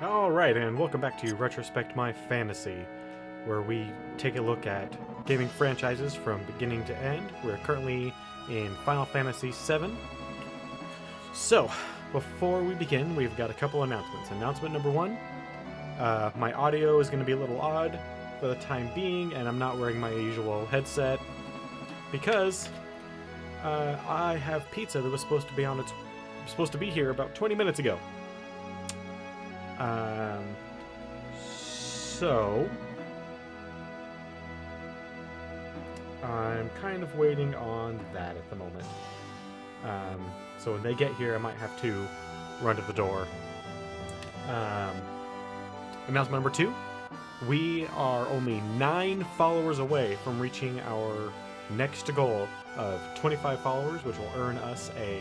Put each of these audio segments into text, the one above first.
Alright, and welcome back to Retrospect My Fantasy, where we take a look at gaming franchises from beginning to end. We're currently in Final Fantasy VII. So, before we begin, we've got a couple announcements. Announcement number one, my audio is going to be a little odd for the time being, and I'm not wearing my usual headset, because I have pizza that was supposed to be here about 20 minutes ago. So I'm kind of waiting on that at the moment. So when they get here, I might have to run to the door. Announcement number two, we are only 9 followers away from reaching our next goal of 25 followers, which will earn us a...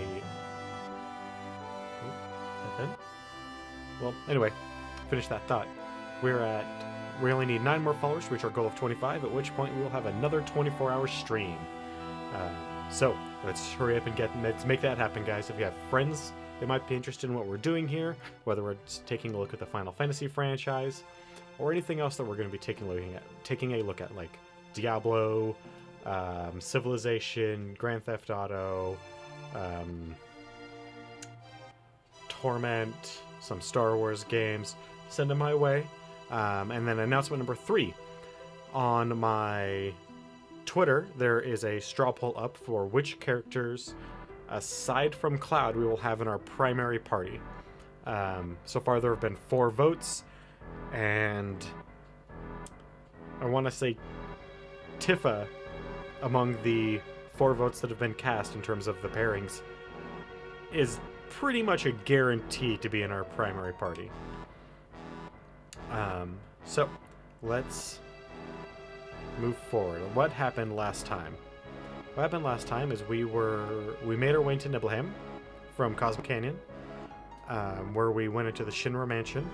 Well, anyway, finish that thought. We only need 9 more followers to reach our goal of 25, at which point we will have another 24-hour stream. So, let's hurry up and let's make that happen, guys. If you have friends that might be interested in what we're doing here, whether we're taking a look at the Final Fantasy franchise, or anything else that we're going to be taking a look at, like Diablo, Civilization, Grand Theft Auto, Torment, some Star Wars games, send them my way. And then announcement number 3, on my Twitter, there is a straw poll up for which characters, aside from Cloud, we will have in our primary party. So far there have been 4 votes, and I want to say Tifa, among the 4 votes that have been cast in terms of the pairings, is pretty much a guarantee to be in our primary party. So let's move forward. What happened last time? What happened last time is we made our way into Nibelheim from Cosmic Canyon, where we went into the Shinra Mansion,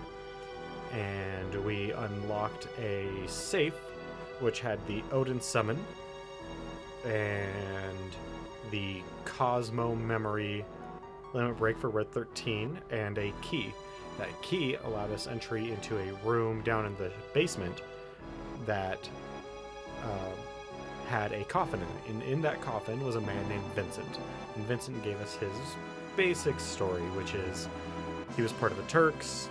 and we unlocked a safe which had the Odin Summon and the Cosmo Memory limit break for Red 13, and a key. That key allowed us entry into a room down in the basement that had a coffin in it. And in that coffin was a man named Vincent. And Vincent gave us his basic story, which is he was part of the Turks.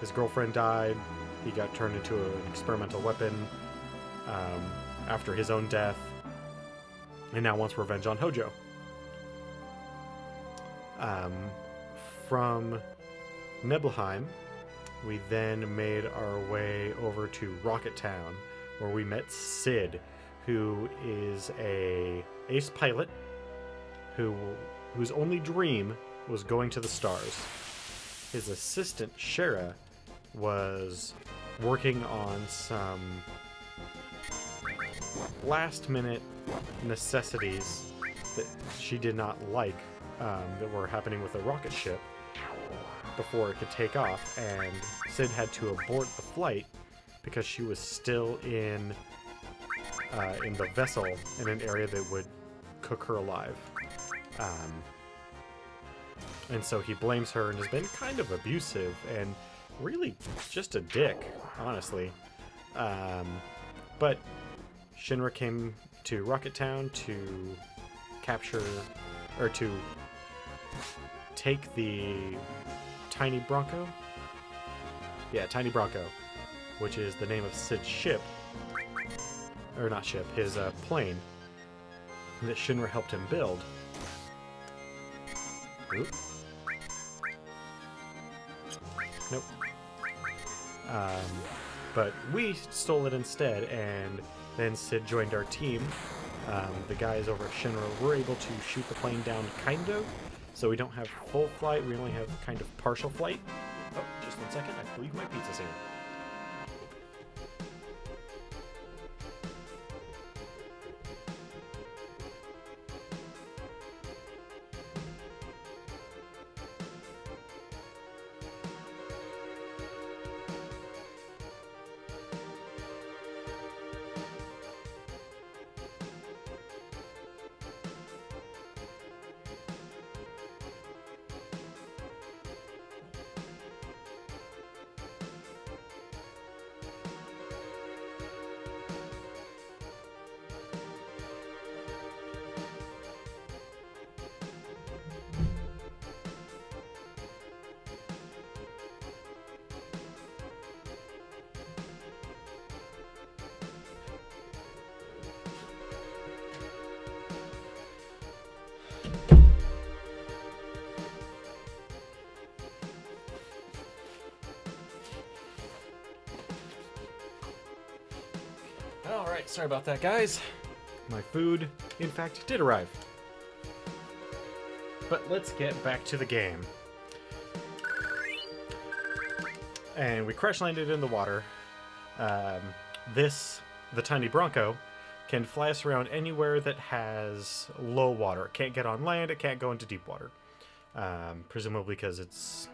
His girlfriend died. He got turned into an experimental weapon after his own death, and now wants revenge on Hojo. From Nibelheim, we then made our way over to Rocket Town, where we met Sid, who is a ace pilot whose only dream was going to the stars. His assistant, Shara, was working on some last-minute necessities that she did not like that were happening with the rocket ship before it could take off, and Sid had to abort the flight because she was still in the vessel in an area that would cook her alive. And so he blames her and has been kind of abusive and really just a dick, honestly. But Shinra came to Rocket Town to capture, or to take the Tiny Bronco? Yeah, Tiny Bronco, which is the name of Sid's ship, or not ship, his plane, that Shinra helped him build. Oop. Nope. But we stole it instead, and then Sid joined our team. The guys over at Shinra were able to shoot the plane down, kind of, so we don't have full flight, we only have kind of partial flight. Oh, just 1 second, I believe my pizza's here. Alright, sorry about that, guys. My food, in fact, did arrive. But let's get back to the game. And we crash landed in the water. The tiny Bronco, can fly us around anywhere that has low water. It can't get on land, it can't go into deep water. Presumably because it's...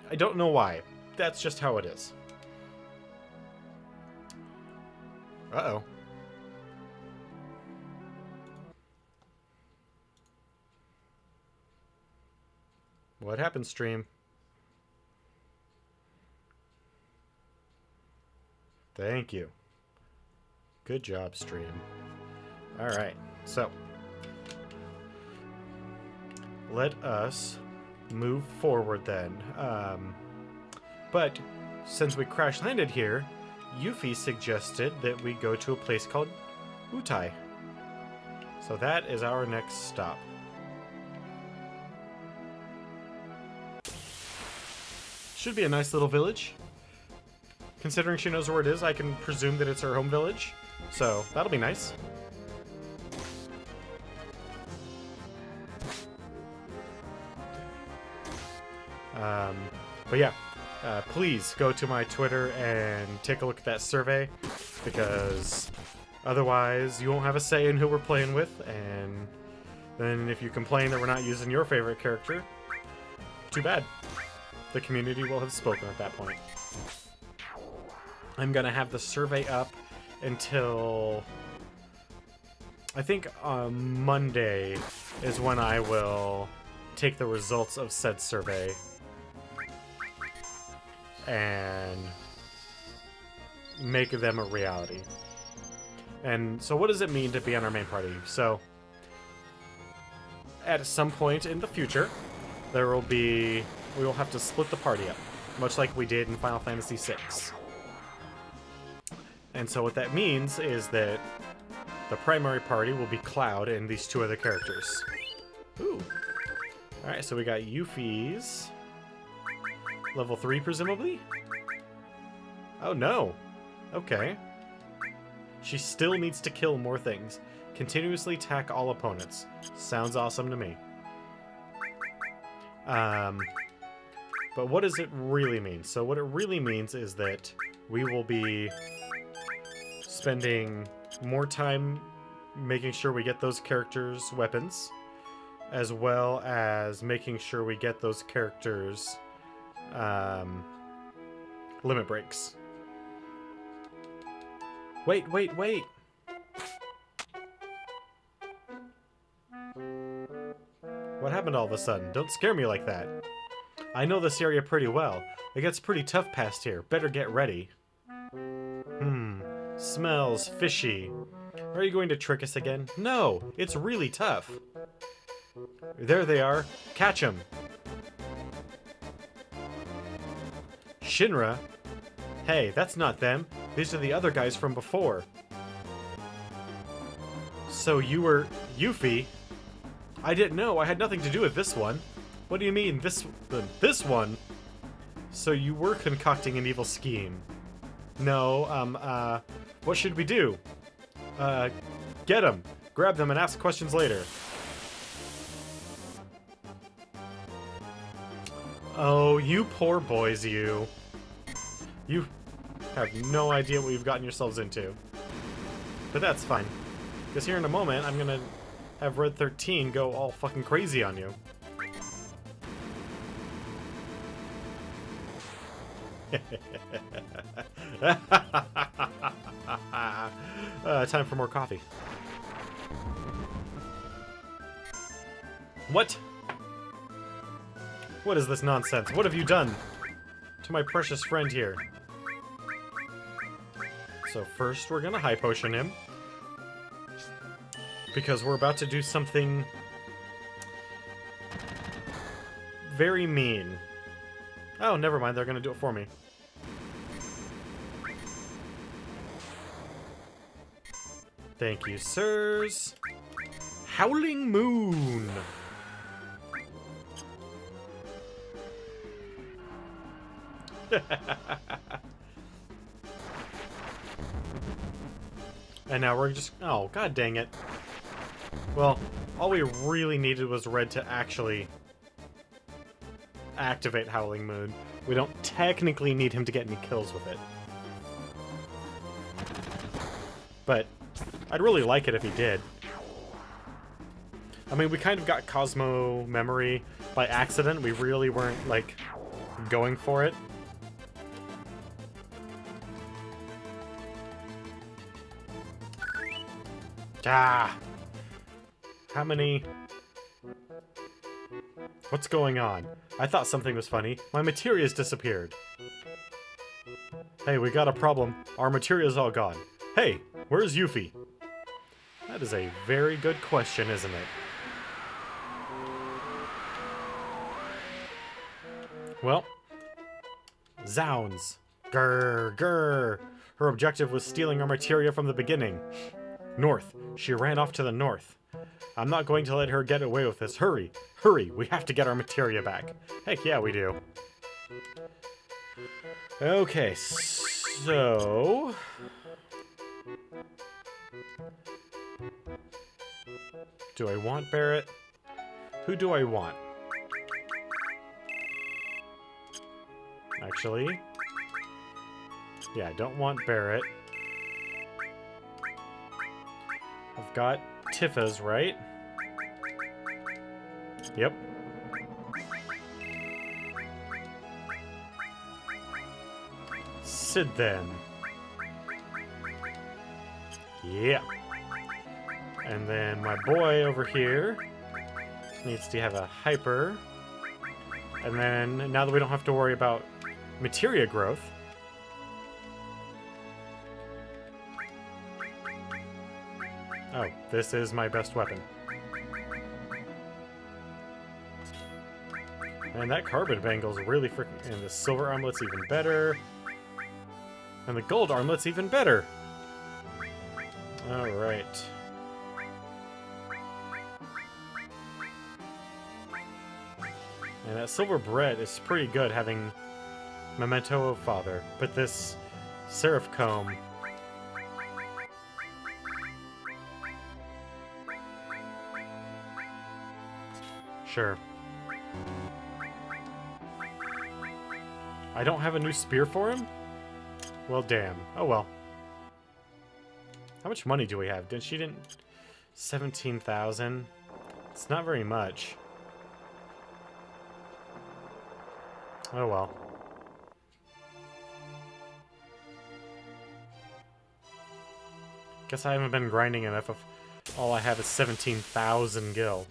I don't know why. That's just how it is. Uh-oh. What happened, stream? Thank you. Good job, stream. Alright, so let us move forward then. But since we crash landed here, Yuffie suggested that we go to a place called Utai. So that is our next stop. Should be a nice little village. Considering she knows where it is, I can presume that it's her home village. So that'll be nice. But yeah, please go to my Twitter and take a look at that survey, because otherwise you won't have a say in who we're playing with, and then if you complain that we're not using your favorite character, too bad. The community will have spoken at that point. I'm gonna have the survey up until I think Monday is when I will take the results of said survey and make them a reality. And so what does it mean to be on our main party? So at some point in the future, we will have to split the party up, much like we did in Final Fantasy VI. And so what that means is that the primary party will be Cloud and these two other characters. Ooh. Alright, so we got Yuffie's level 3, presumably? Oh, no. Okay. She still needs to kill more things. Continuously attack all opponents. Sounds awesome to me. But what does it really mean? So what it really means is that we will be spending more time making sure we get those characters' weapons, as well as making sure we get those characters' limit breaks. Wait! What happened all of a sudden? Don't scare me like that. I know this area pretty well. It gets pretty tough past here. Better get ready. Smells fishy. Are you going to trick us again? No, it's really tough. There they are. Catch them. Shinra? Hey, that's not them. These are the other guys from before. So you were Yuffie? I didn't know. I had nothing to do with this one. What do you mean, this one? So you were concocting an evil scheme. No, what should we do? Get them. Grab them and ask questions later. Oh, you poor boys, you. You have no idea what you've gotten yourselves into. But that's fine. Because here in a moment, I'm gonna have Red 13 go all fucking crazy on you. Time for more coffee. What? What is this nonsense? What have you done to my precious friend here? So first we're gonna high potion him, because we're about to do something very mean. Oh, never mind, they're gonna do it for me. Thank you, sirs. Howling Moon. And now we're just... Oh, god dang it. Well, all we really needed was Red to actually activate Howling Moon. We don't technically need him to get any kills with it. But I'd really like it if he did. I mean, we kind of got Cosmo Memory by accident. We really weren't, like, going for it. Ah! How many... What's going on? I thought something was funny. My materia's disappeared. Hey, we got a problem. Our materia's all gone. Hey, where's Yuffie? That is a very good question, isn't it? Well, zounds. Grr, grr. Her objective was stealing our materia from the beginning. North. She ran off to the north. I'm not going to let her get away with this. Hurry! Hurry! We have to get our materia back. Heck yeah, we do. Okay, so... Do I want Barrett? Who do I want? Actually... Yeah, I don't want Barrett. I've got Tifa's, right? Yep. Sid, then. Yeah. And then my boy over here needs to have a hyper. And then, now that we don't have to worry about materia growth, oh, this is my best weapon. And that carbon bangle's really freaking... And the silver armlet's even better. And the gold armlet's even better. Alright. And that silver bread is pretty good, having Memento of Father. But this Seraph Comb... Sure. I don't have a new spear for him? Well, damn. Oh, well. How much money do we have? She didn't... 17,000? It's not very much. Oh, well. Guess I haven't been grinding enough of... All I have is 17,000 gil.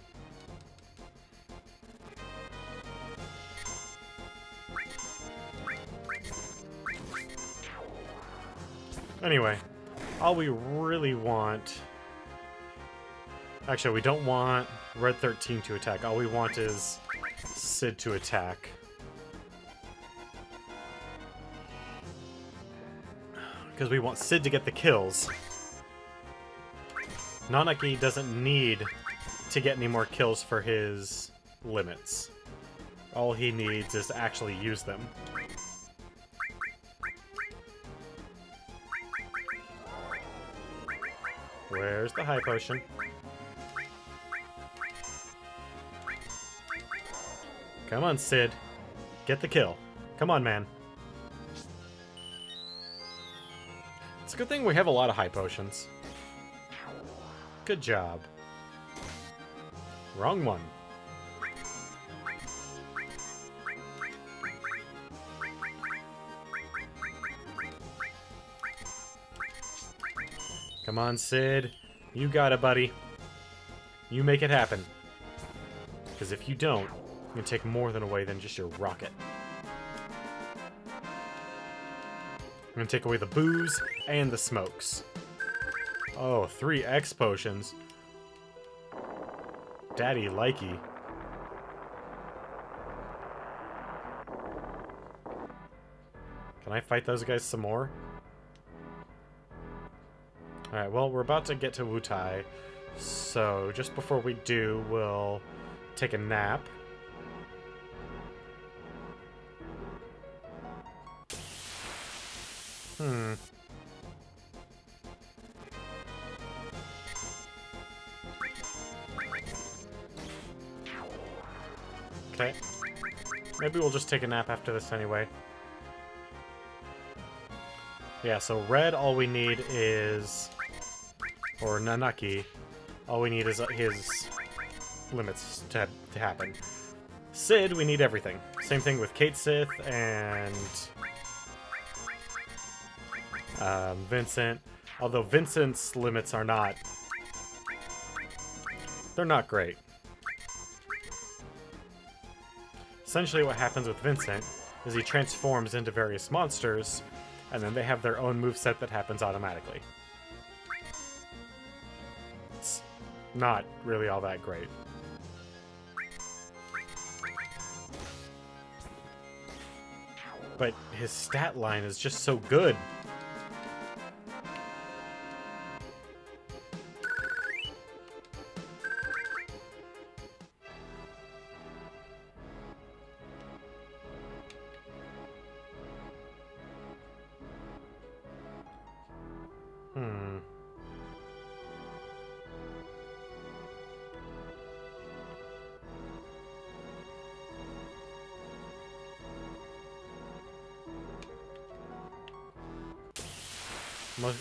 Anyway, all we really want... Actually, we don't want Red 13 to attack. All we want is Sid to attack. Because we want Sid to get the kills. Nanaki doesn't need to get any more kills for his limits. All he needs is to actually use them. Where's the high potion? Come on, Sid. Get the kill. Come on, man. It's a good thing we have a lot of high potions. Good job. Wrong one. Come on, Sid. You got it, buddy. You make it happen. Because if you don't, I'm going to take more away than just your rocket. I'm going to take away the booze and the smokes. Oh, 3 X potions. Daddy likey. Can I fight those guys some more? Alright, well, we're about to get to Wutai, so just before we do, we'll take a nap. it. Maybe we'll just take a nap after this anyway. Yeah, so red, all we need is... Or Nanaki. All we need is his limits to happen. Sid, we need everything. Same thing with Kate Sith and... Vincent. Although Vincent's limits are not... They're not great. Essentially what happens with Vincent is he transforms into various monsters, and then they have their own moveset that happens automatically. It's not really all that great. But his stat line is just so good.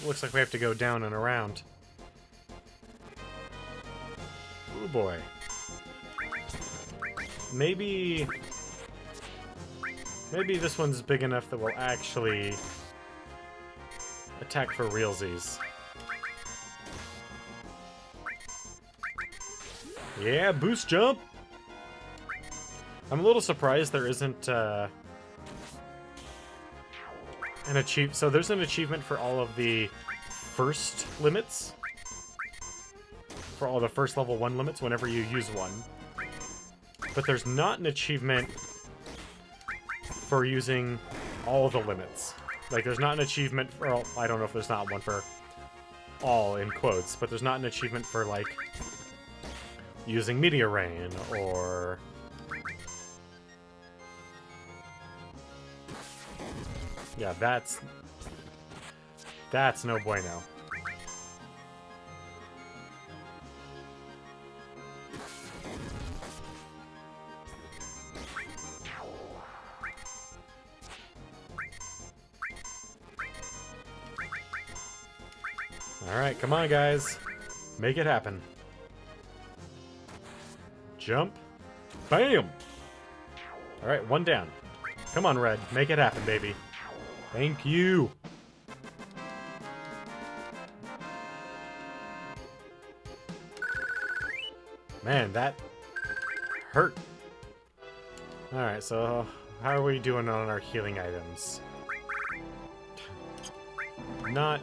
Looks like we have to go down and around. Oh boy. Maybe this one's big enough that we'll actually attack for realsies. Yeah, boost jump! I'm a little surprised there isn't so there's an achievement for all of the first limits. For all the first level 1 limits whenever you use one. But there's not an achievement for using all the limits. Like, there's not an achievement for all... I don't know if there's not one for all, in quotes, but there's not an achievement for, like, using Meteor Rain, or... Yeah, that's no bueno. Alright, come on, guys. Make it happen. Jump. Bam! Alright, one down. Come on, Red. Make it happen, baby. Thank you. Man, that hurt. Alright, so how are we doing on our healing items? Not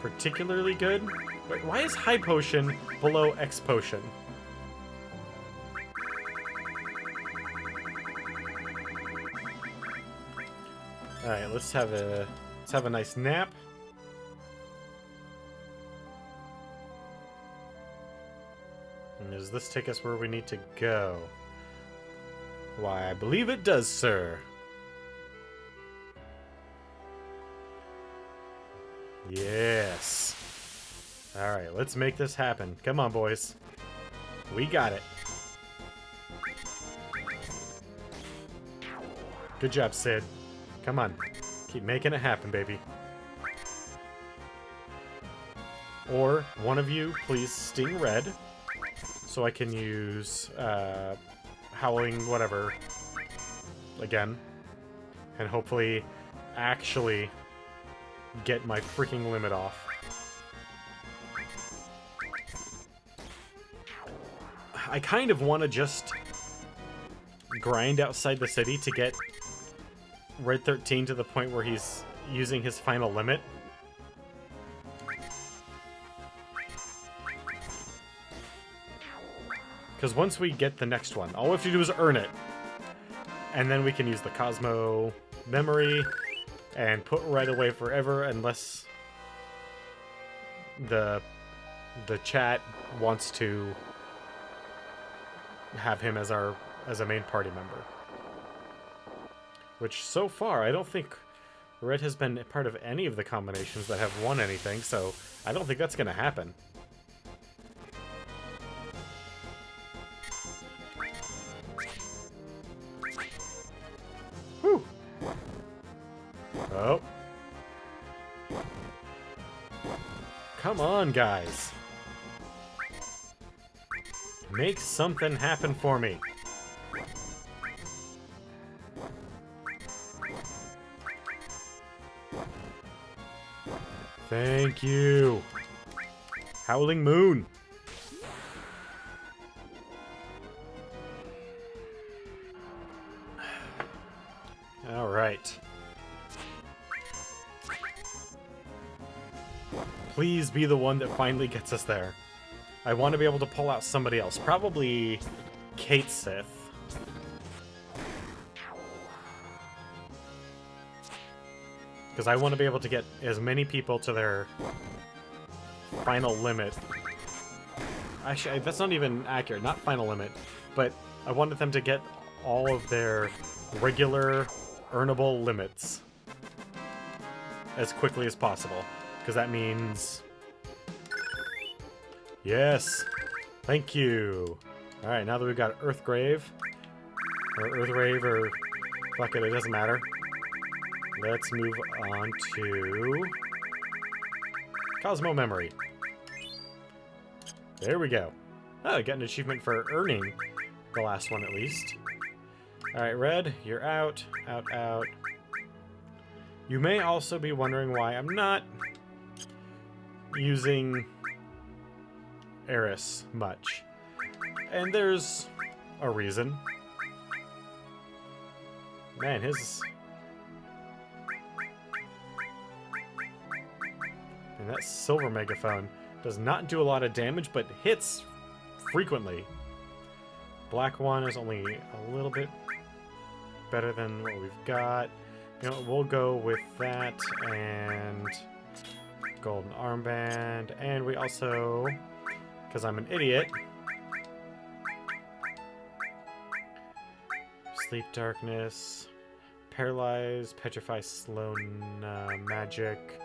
particularly good. Wait, why is High Potion below X Potion? Alright, let's have a nice nap. And does this take us where we need to go? Why, I believe it does, sir. Yes. Alright, let's make this happen. Come on, boys. We got it. Good job, Sid. Come on. Keep making it happen, baby. Or, one of you, please sting Red, so I can use, Howling whatever again. And hopefully actually get my freaking limit off. I kind of want to just grind outside the city to get Red 13 to the point where he's using his final limit. Because once we get the next one, all we have to do is earn it. And then we can use the Cosmo memory and put Red away forever unless the chat wants to have him as a main party member. Which, so far, I don't think Red has been part of any of the combinations that have won anything, so I don't think that's going to happen. Come on, guys. Make something happen for me. Thank you. Howling Moon. All right. Please be the one that finally gets us there. I want to be able to pull out somebody else. Probably Kate Sith. Because I want to be able to get as many people to their final limit. Actually, that's not even accurate. Not final limit. But I wanted them to get all of their regular earnable limits as quickly as possible. Because that means... Yes! Thank you! Alright, now that we've got Earthgrave, or Earthrave, or... fuck it, it doesn't matter. Let's move on to... Cosmo Memory. There we go. Oh, I got an achievement for earning the last one at least. Alright, Red, you're out. Out, out. You may also be wondering why I'm not using Eris much. And there's a reason. Man, his... And that silver megaphone does not do a lot of damage, but hits frequently. Black one is only a little bit better than what we've got. You know, we'll go with that and golden armband. And we also, because I'm an idiot, sleep darkness, paralyze, petrify, slow magic.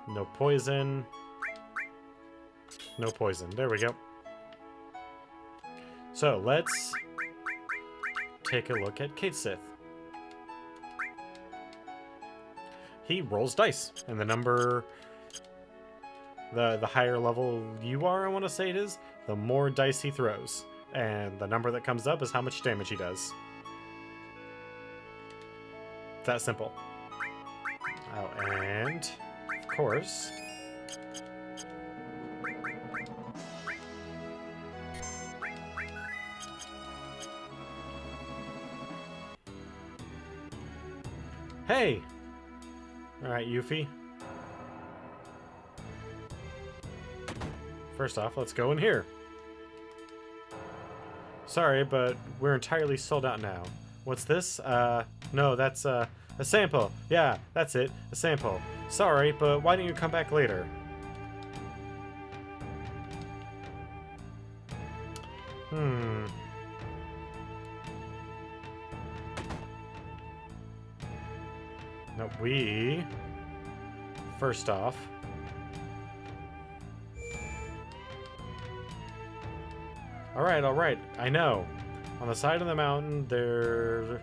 No poison. No poison. There we go. So, let's take a look at Kate Sith. He rolls dice, and the number... The higher level you are, I want to say it is, the more dice he throws. And the number that comes up is how much damage he does. It's that simple. Oh, and... of course. Hey! Alright, Yuffie. First off, let's go in here. Sorry, but we're entirely sold out now. What's this? No, that's, a sample. Yeah, that's it. A sample. Sorry, but why didn't you come back later? No, we... First off... Alright, I know. On the side of the mountain, there's...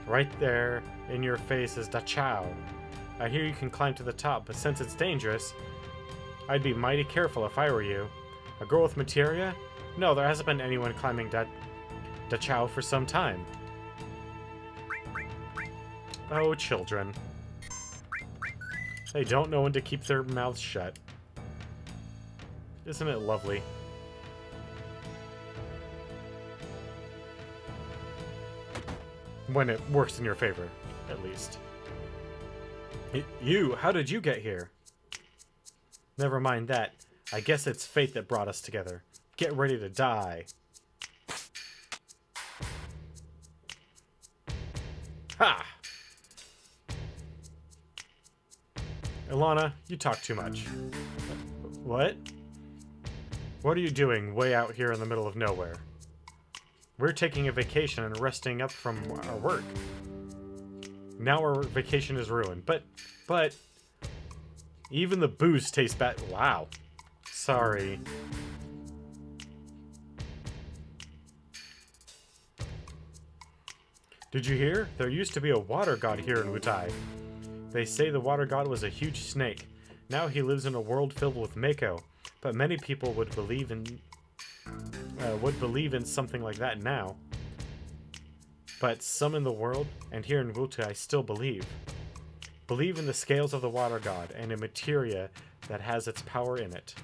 right there, in your face, is Dachau. I hear you can climb to the top, but since it's dangerous, I'd be mighty careful if I were you. A girl with materia? No, there hasn't been anyone climbing Dachau for some time. Oh, children. They don't know when to keep their mouths shut. Isn't it lovely? When it works in your favor, at least. You, how did you get here? Never mind that. I guess it's fate that brought us together. Get ready to die. Ha! Ilana, you talk too much. What? What are you doing way out here in the middle of nowhere? We're taking a vacation and resting up from our work. Now our vacation is ruined. But... even the booze tastes bad. Wow. Sorry. Did you hear? There used to be a water god here in Wutai. They say the water god was a huge snake. Now he lives in a world filled with Mako, but many people would believe in something like that now. But some in the world, and here in Wutai, still believe. Believe in the scales of the water god and in materia that has its power in it.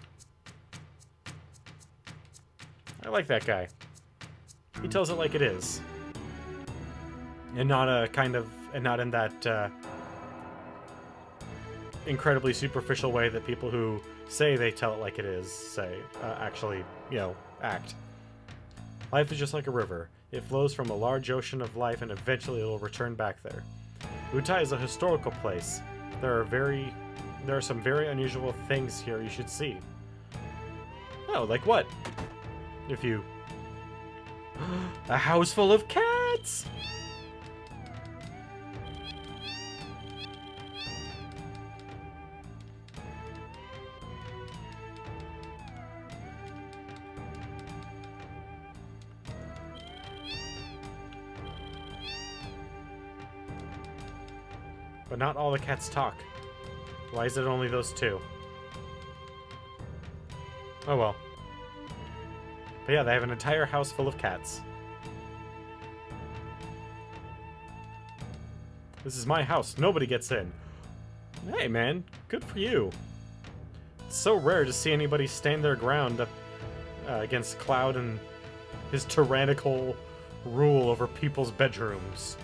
I like that guy. He tells it like it is. And not in that incredibly superficial way that people who say they tell it like it is say, actually, act. Life is just like a river. It flows from a large ocean of life and eventually it will return back there. Wutai is a historical place. There are some very unusual things here you should see. Oh, like what? A house full of cats! But not all the cats talk. Why is it only those two? Oh well. But yeah, they have an entire house full of cats. This is my house. Nobody gets in. Hey man, good for you. It's so rare to see anybody stand their ground up against Cloud and his tyrannical rule over people's bedrooms.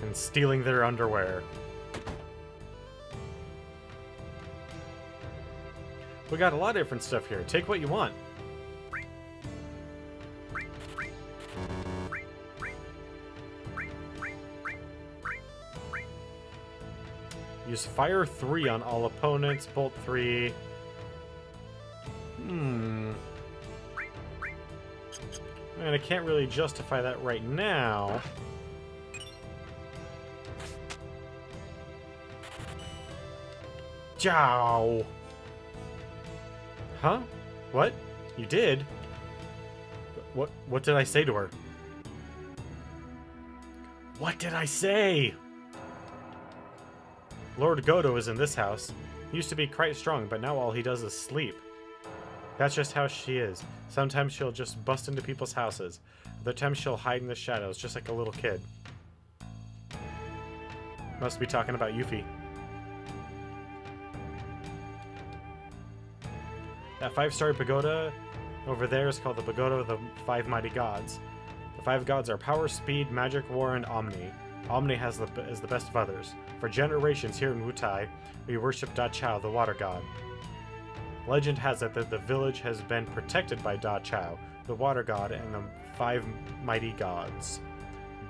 And stealing their underwear. We got a lot of different stuff here. Take what you want. Use Fire 3 on all opponents. Bolt 3. Man, I can't really justify that right now. Jow! Huh? What? You did? What did I say to her? What did I say? Lord Godo is in this house. He used to be quite strong, but now all he does is sleep. That's just how she is. Sometimes she'll just bust into people's houses. Other times she'll hide in the shadows, just like a little kid. Must be talking about Yuffie. That 5-star pagoda over there is called the Pagoda of the Five Mighty Gods. The 5 gods are Power, Speed, Magic, War, and Omni. Omni is the best of others. For generations here in Wutai, we worship Da Chao, the water god. Legend has it that the village has been protected by Da Chao, the water god, and the 5 mighty gods.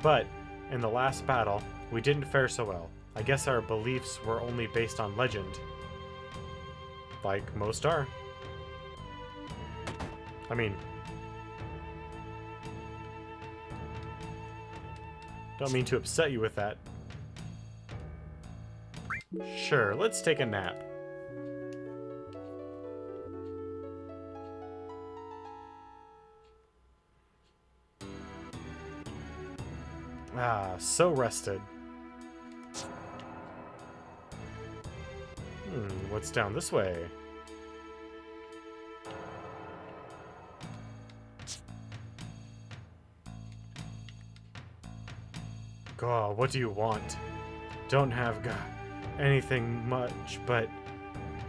But, in the last battle, we didn't fare so well. I guess our beliefs were only based on legend. Like most are. I mean, don't mean to upset you with that. Sure, let's take a nap. Ah, so rested. What's down this way? God, what do you want? Don't have anything much, but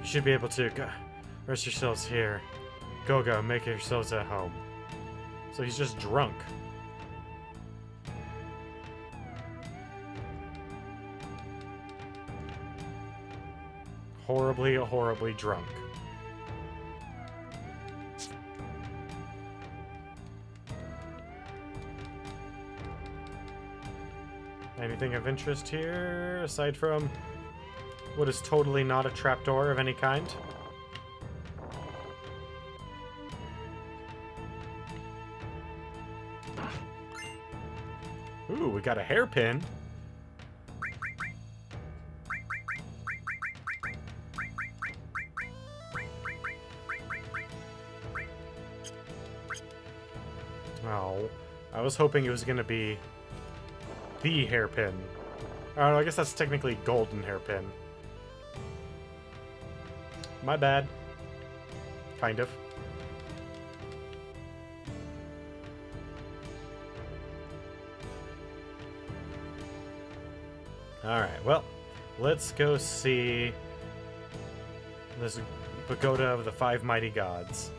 you should be able to rest yourselves here. Go, make yourselves at home. So he's just drunk. Horribly, horribly drunk. Anything of interest here, aside from what is totally not a trapdoor of any kind? Ooh, we got a hairpin. Oh, I was hoping it was going to be the hairpin. Oh, I guess that's technically golden hairpin. My bad. Kind of. Alright, well, let's go see this pagoda of the five mighty gods.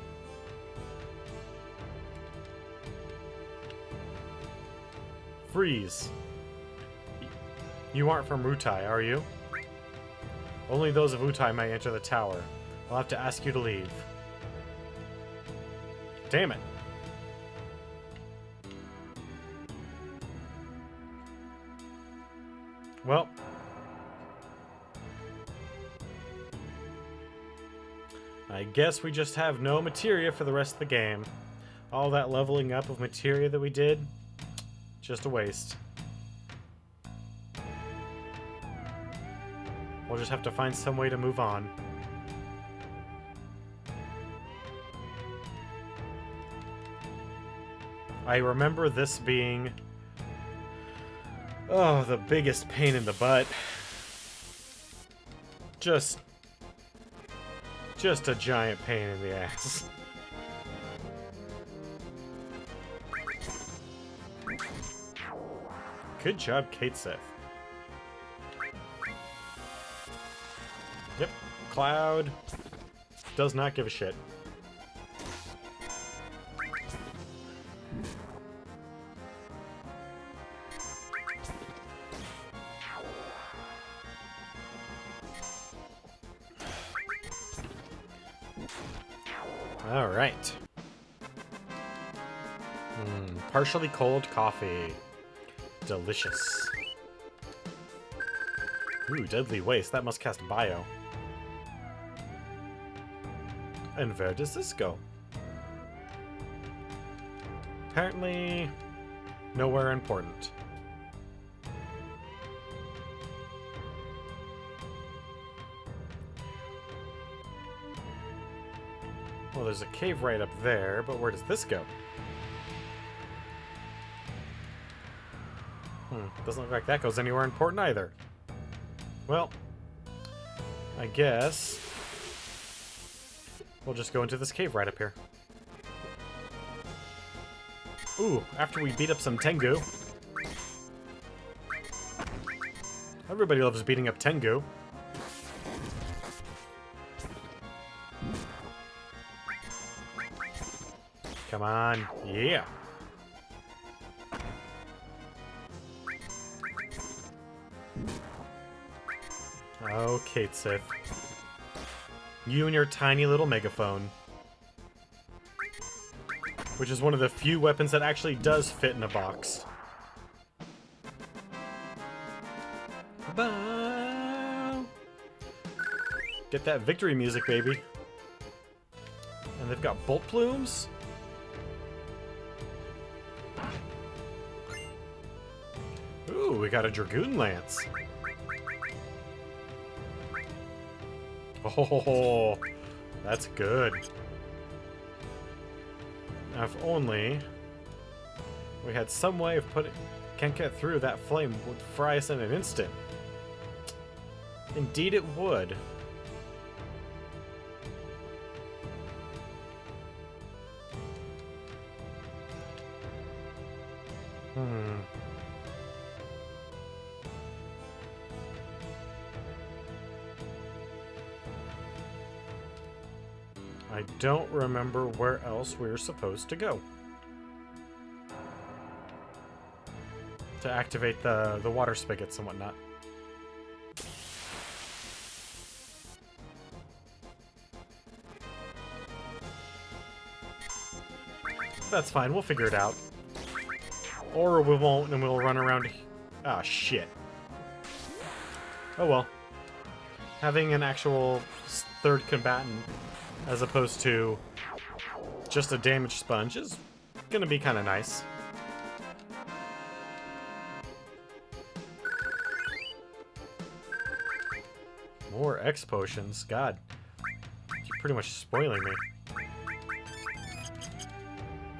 Freeze. You aren't from Wutai, are you? Only those of Wutai may enter the tower. I'll have to ask you to leave. Damn it. Well. I guess we just have no materia for the rest of the game. All that leveling up of materia that we did, just a waste. We'll just have to find some way to move on. I remember this being... oh, the biggest pain in the butt. Just a giant pain in the ass. Good job, Kate Sith. Yep, Cloud does not give a shit. All right. Partially cold coffee. Delicious. Ooh, deadly waste. That must cast bio. And where does this go? Apparently, nowhere important. Well, there's a cave right up there, but where does this go? Doesn't look like that goes anywhere important either. Well, I guess we'll just go into this cave right up here. Ooh, after we beat up some Tengu. Everybody loves beating up Tengu. Come on, yeah. Oh, Kate Sith. You and your tiny little megaphone. Which is one of the few weapons that actually does fit in a box. Bow. Get that victory music, baby. And they've got bolt plumes? Ooh, we got a Dragoon Lance. Oh, that's good. Now, if only we had some way of putting Kenka through, that flame would fry us in an instant. Indeed it would. I don't remember where else we were supposed to go to activate the water spigots and whatnot. That's fine, we'll figure it out. Or we won't, and we'll run around. Ah, shit. Oh well. Having an actual third combatant as opposed to just a damage sponge is gonna be kind of nice. More X potions. God, you're pretty much spoiling me.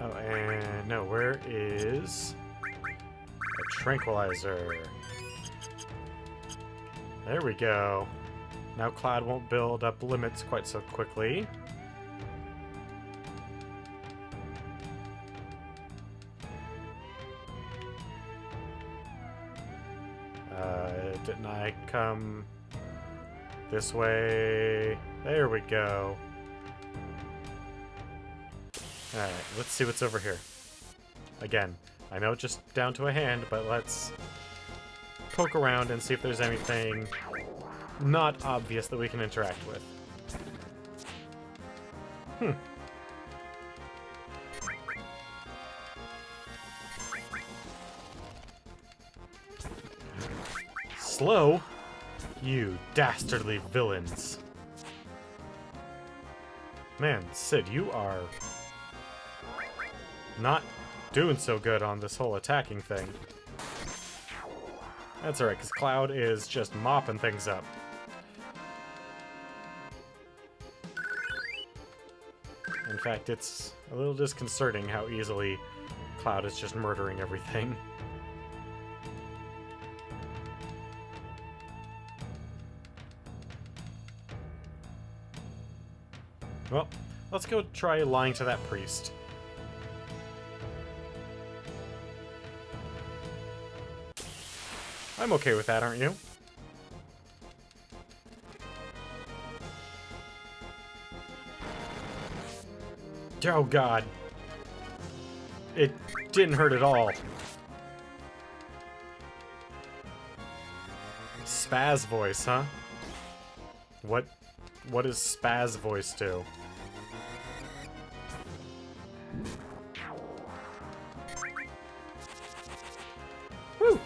Oh, and no, where is tranquilizer. There we go. Now Cloud won't build up limits quite so quickly. Didn't I come this way? There we go. Alright, let's see what's over here. Again, I know it's just down to a hand, but let's poke around and see if there's anything not obvious that we can interact with. Slow? You dastardly villains. Man, Sid, you are not doing so good on this whole attacking thing. That's alright, because Cloud is just mopping things up. In fact, it's a little disconcerting how easily Cloud is just murdering everything. Well, let's go try lying to that priest. I'm okay with that, aren't you? Oh god. It didn't hurt at all. Spaz voice, huh? What does Spaz voice do? Woo!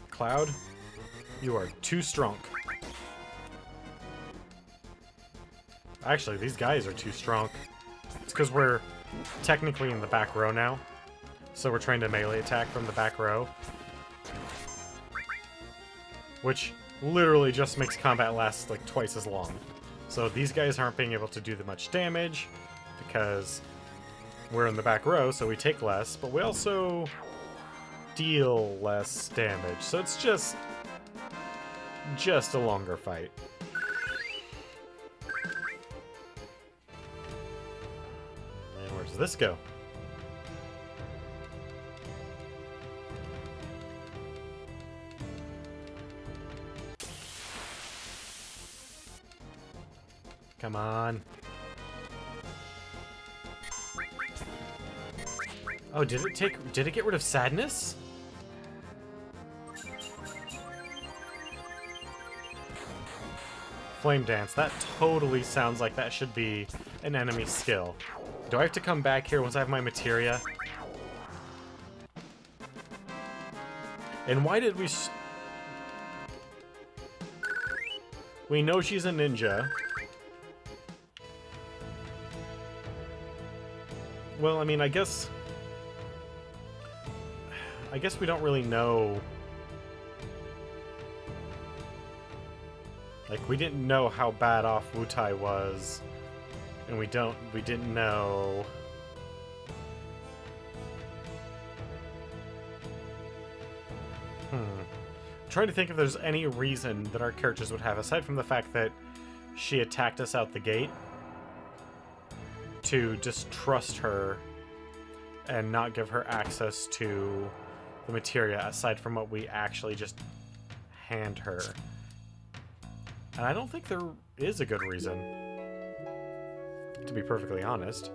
Cloud, you are too strong. Actually, these guys are too strong. It's because we're technically in the back row now. So we're trying to melee attack from the back row. Which literally just makes combat last like twice as long. So these guys aren't being able to do that much damage because we're in the back row, so we take less, but we also deal less damage. So it's just a longer fight. And where does this go? Come on. Oh, did it get rid of sadness? Flame Dance. That totally sounds like that should be an enemy skill. Do I have to come back here once I have my materia? And why did we... We know she's a ninja. Well, I mean, I guess we don't really know. Like, we didn't know how bad off Wutai was, and we didn't know. I'm trying to think if there's any reason that our characters would have, aside from the fact that she attacked us out the gate, to distrust her and not give her access to the materia, aside from what we actually just hand her. And I don't think there is a good reason, to be perfectly honest.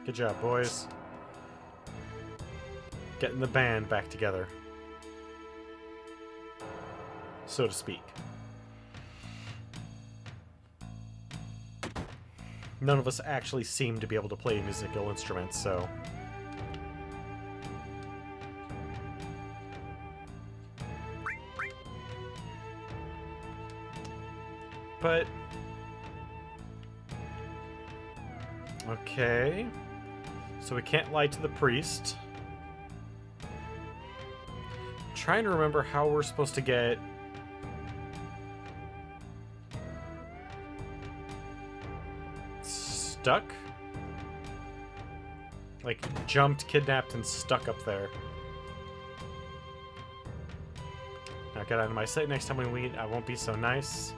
Good job, boys. Getting the band back together, so to speak. None of us actually seem to be able to play musical instruments, so... But... Okay... So we can't lie to the priest. I'm trying to remember how we're supposed to get stuck. Like, jumped, kidnapped, and stuck up there. Now get out of my sight. Next time we meet, I won't be so nice.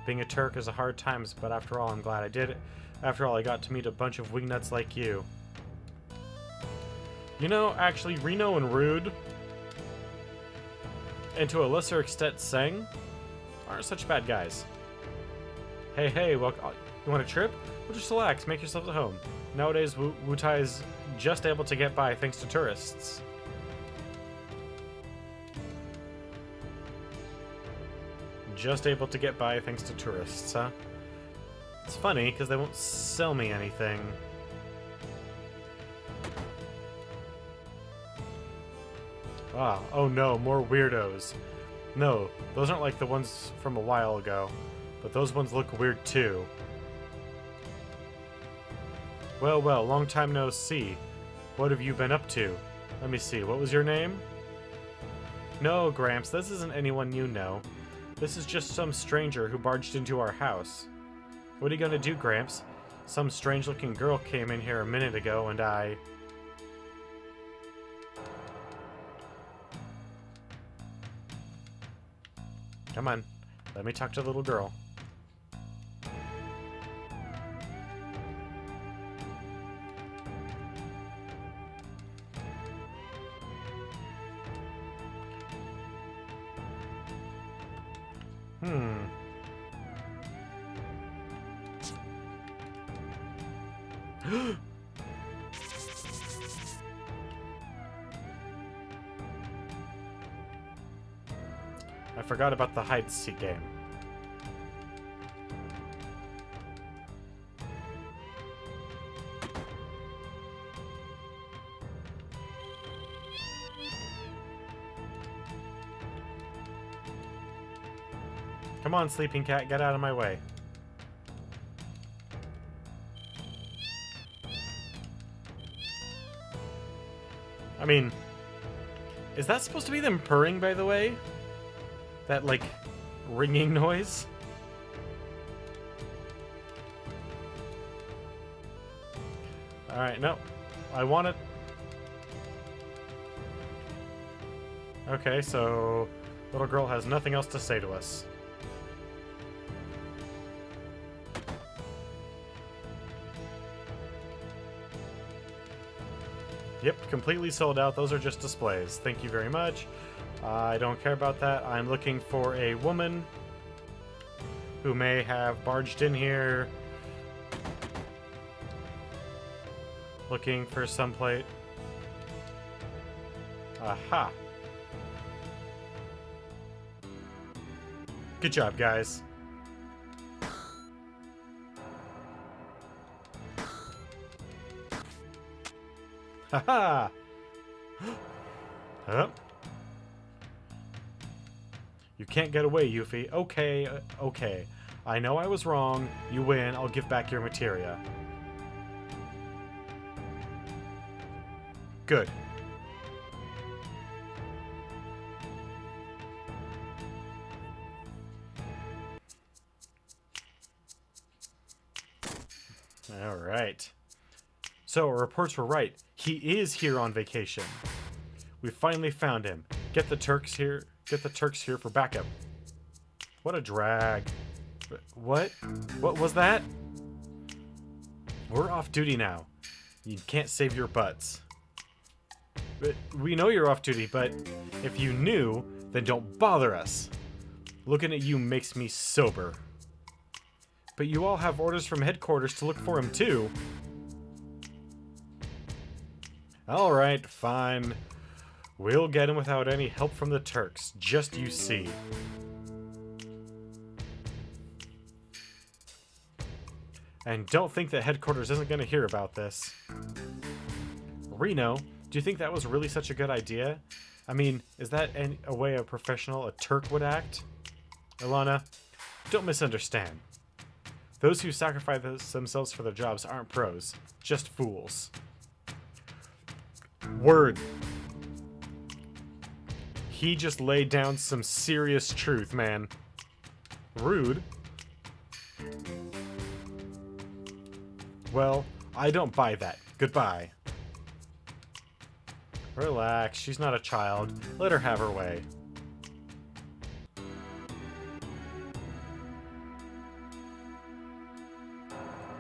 Being a Turk is a hard times, but after all, I'm glad I did it. After all, I got to meet a bunch of wingnuts like you. You know, actually, Reno and Rude, and to a lesser extent Seng, aren't such bad guys. Hey, hey, well, you want a trip? Well, just relax, make yourselves at home. Nowadays, Wutai is just able to get by thanks to tourists. Just able to get by thanks to tourists, huh? It's funny, because they won't sell me anything. Ah, oh no, more weirdos. No, those aren't like the ones from a while ago, but those ones look weird too. Well, well, long time no see. What have you been up to? Let me see, what was your name? No, Gramps, this isn't anyone you know. This is just some stranger who barged into our house. What are you gonna do, Gramps? Some strange-looking girl came in here a minute ago and I... Come on, let me talk to the little girl. I forgot about the hide-and-seek game. Come on, sleeping cat, get out of my way. I mean, is that supposed to be them purring, by the way? That, like, ringing noise? Alright, no. I want it. Okay, so... little girl has nothing else to say to us. Yep, completely sold out. Those are just displays. Thank you very much. I don't care about that. I'm looking for a woman who may have barged in here. Looking for some plate. Aha. Good job, guys. Haha! Huh? You can't get away, Yuffie. Okay, okay. I know I was wrong. You win. I'll give back your materia. Good. All right. So, our reports were right. He is here on vacation. We finally found him. Get the Turks here for backup. What a drag. What? What was that? We're off duty now. You can't save your butts. But we know you're off duty, but if you knew, then don't bother us. Looking at you makes me sober. But you all have orders from headquarters to look for him too. Alright, fine. We'll get him without any help from the Turks, just you see. And don't think that headquarters isn't going to hear about this. Reno, do you think that was really such a good idea? I mean, is that a way a professional, a Turk, would act? Ilana, don't misunderstand. Those who sacrifice themselves for their jobs aren't pros, just fools. Word. He just laid down some serious truth, man. Rude. Well, I don't buy that. Goodbye. Relax, she's not a child. Let her have her way.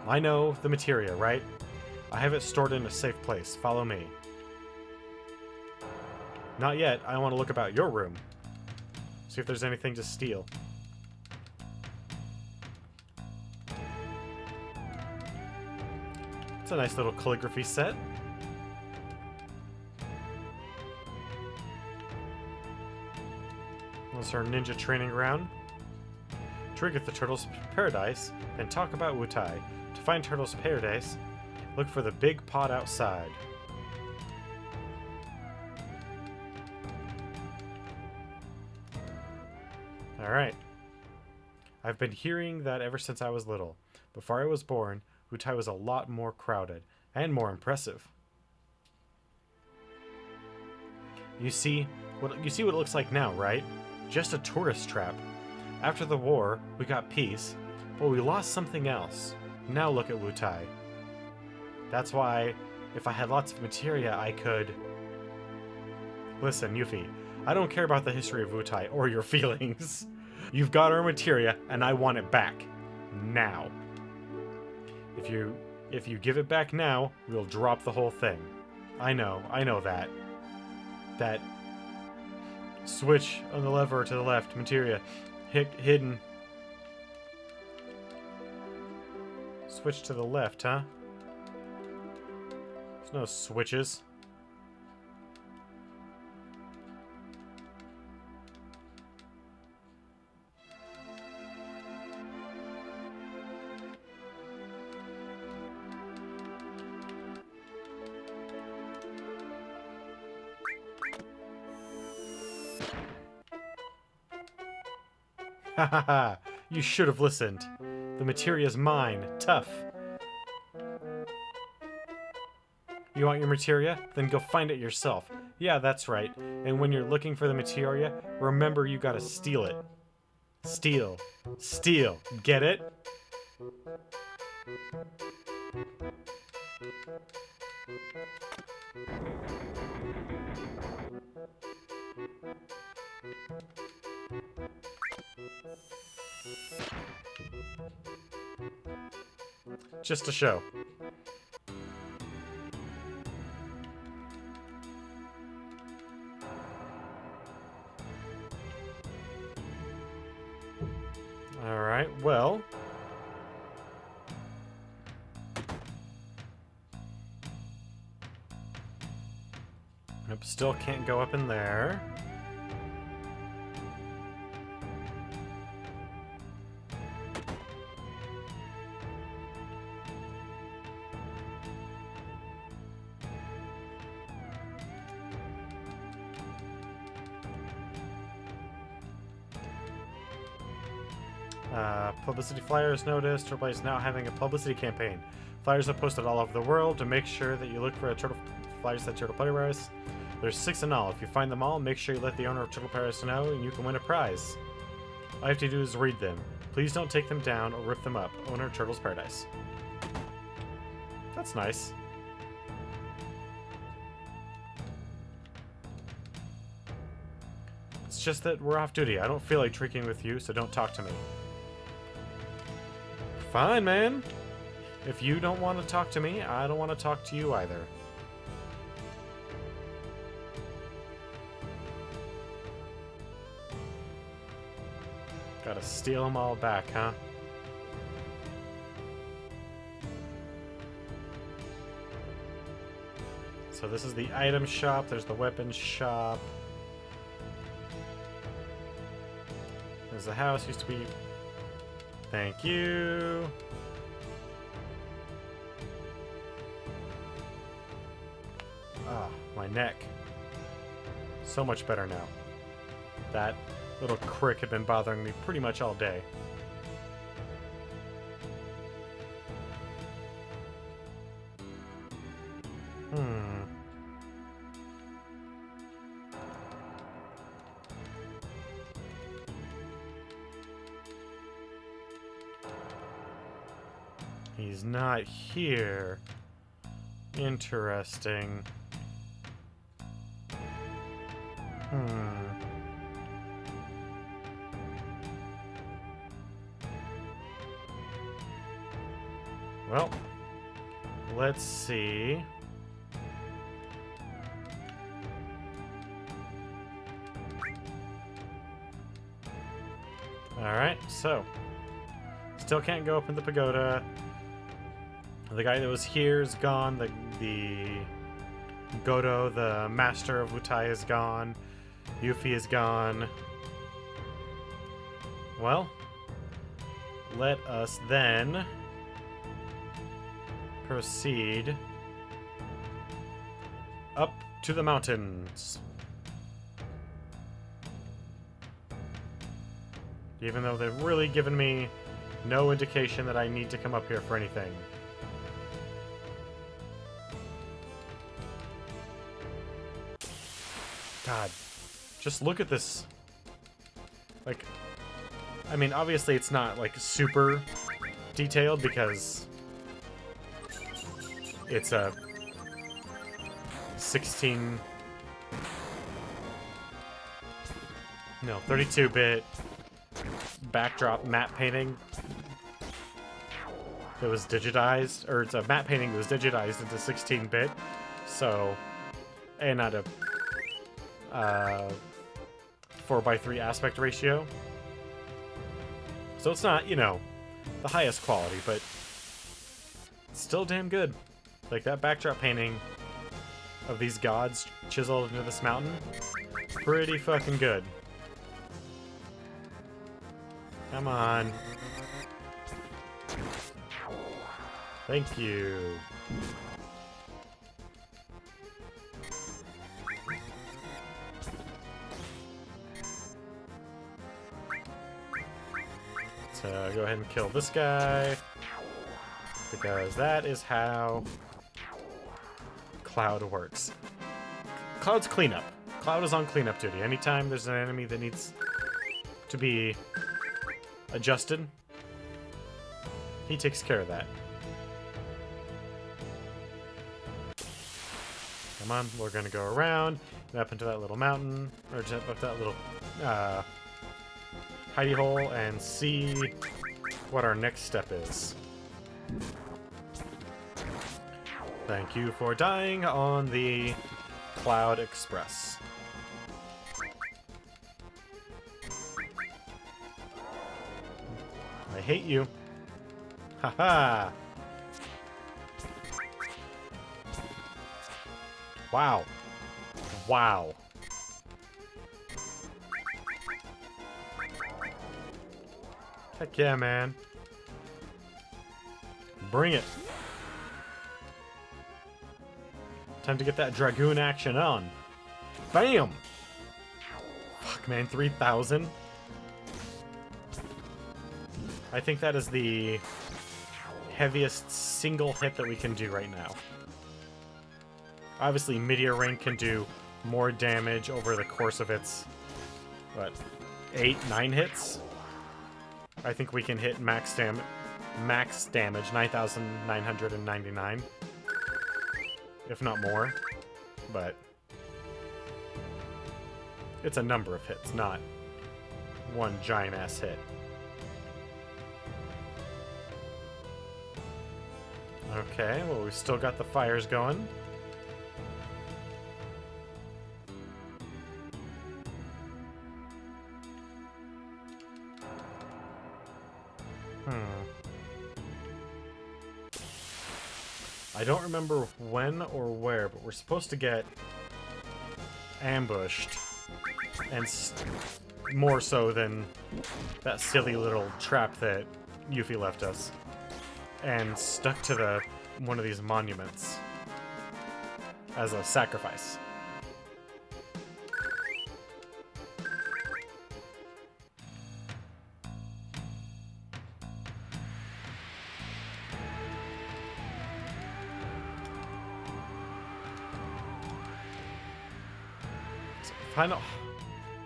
I know the materia, right? I have it stored in a safe place. Follow me. Not yet. I want to look about your room. See if there's anything to steal. It's a nice little calligraphy set. This is our ninja training ground. Drink at the Turtle's Paradise, then talk about Wutai. To find Turtle's Paradise, look for the big pot outside. Alright. I've been hearing that ever since I was little. Before I was born, Wutai was a lot more crowded, and more impressive. You see what it looks like now, right? Just a tourist trap. After the war, we got peace, but we lost something else. Now look at Wutai. That's why, if I had lots of materia, I could... Listen, Yuffie, I don't care about the history of Wutai or your feelings. You've got our materia, and I want it back. Now. If you give it back now, we'll drop the whole thing. I know that. That switch on the lever to the left, materia, hidden. Switch to the left, huh? There's no switches. Ha ha ha! You should have listened. The materia's mine. Tough. You want your materia? Then go find it yourself. Yeah, that's right. And when you're looking for the materia, remember you gotta steal it. Steal. Steal. Get it? Just a show. Alright, well. Nope, still can't go up in there. Publicity flyers noticed. Turtle is now having a publicity campaign. Flyers are posted all over the world to make sure that you look for a turtle flyers at Turtle Paradise. There's 6 in all. If you find them all, make sure you let the owner of Turtle Paradise know, and you can win a prize. All you have to do is read them. Please don't take them down or rip them up. Owner of Turtle's Paradise. That's nice. It's just that we're off duty. I don't feel like drinking with you, so don't talk to me. Fine, man. If you don't want to talk to me, I don't want to talk to you either. Gotta steal them all back, huh? So this is the item shop. There's the weapons shop. There's the house. Used to be... Thank you. Ah, my neck. So much better now. That little crick had been bothering me pretty much all day. He's not here. Interesting. Well, let's see. Alright, so. Still can't go up in the pagoda. The guy that was here is gone. The Godo, the master of Wutai, is gone. Yuffie is gone. Well, let us then proceed up to the mountains. Even though they've really given me no indication that I need to come up here for anything. God, just look at this. Like, I mean, obviously it's not, like, super detailed because it's a 32-bit backdrop matte painting that was digitized, or it's a matte painting that was digitized into 16-bit, so, and not a 4:3 aspect ratio. So it's not, you know, the highest quality, but it's still damn good. Like, that backdrop painting of these gods chiseled into this mountain, pretty fucking good. Come on. Thank you. Let's go ahead and kill this guy, because that is how Cloud works. Cloud's cleanup. Cloud is on cleanup duty. Anytime there's an enemy that needs to be adjusted, he takes care of that. Come on, we're gonna go around and up into that little mountain, or just up that little hidey hole, and see what our next step is. Thank you for dying on the Cloud Express. I hate you. Haha. Wow. Wow. Heck yeah, man. Bring it. Time to get that Dragoon action on. Bam! Fuck, man, 3,000? I think that is the heaviest single hit that we can do right now. Obviously, Meteor Rain can do more damage over the course of its, what, 8, 9 hits? I think we can hit max damage, 9,999. If not more. But it's a number of hits, not one giant-ass hit. Okay, well, we've still got the fires going. I don't remember when or where, but we're supposed to get ambushed. And more so than that silly little trap that Yuffie left us. And stuck to one of these monuments as a sacrifice.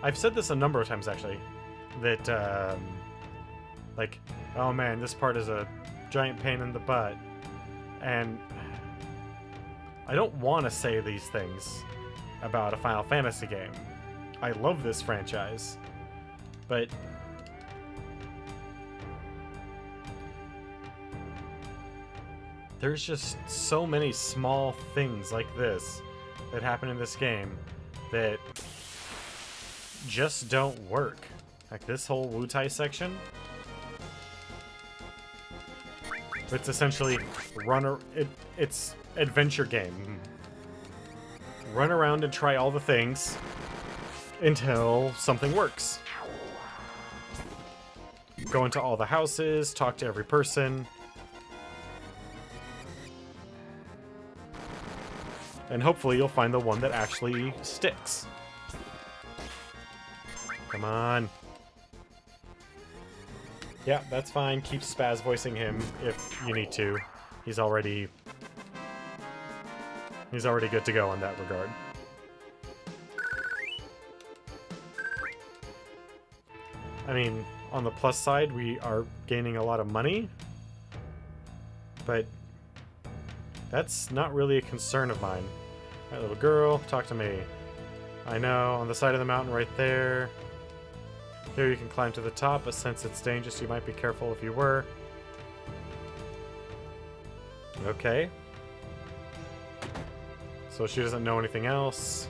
I've said this a number of times, actually, that, like, oh man, this part is a giant pain in the butt. And I don't want to say these things about a Final Fantasy game. I love this franchise, but there's just so many small things like this that happen in this game that just don't work. Like this whole Wutai section. It's essentially it's adventure game. Run around and try all the things until something works. Go into all the houses, talk to every person. And hopefully you'll find the one that actually sticks. Come on. Yeah, that's fine. Keep Spaz voicing him if you need to. He's already good to go in that regard. I mean, on the plus side, we are gaining a lot of money, but that's not really a concern of mine. Alright, little girl, talk to me. I know, on the side of the mountain right there. Here you can climb to the top, but since it's dangerous, you might be careful if you were. Okay. So she doesn't know anything else.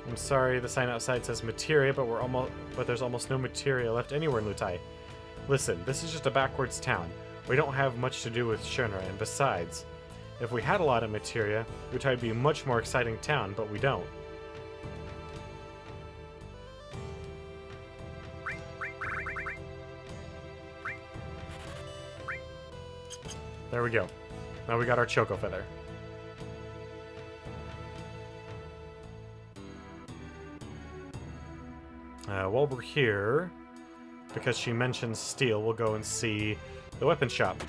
I'm sorry, the sign outside says materia, but there's almost no materia left anywhere in Lutai. Listen, this is just a backwards town. We don't have much to do with Shinra, and besides, if we had a lot of materia, Lutai would be a much more exciting town, but we don't. There we go. Now we got our Choco Feather. While we're here, because she mentioned steel, we'll go and see the weapon shop.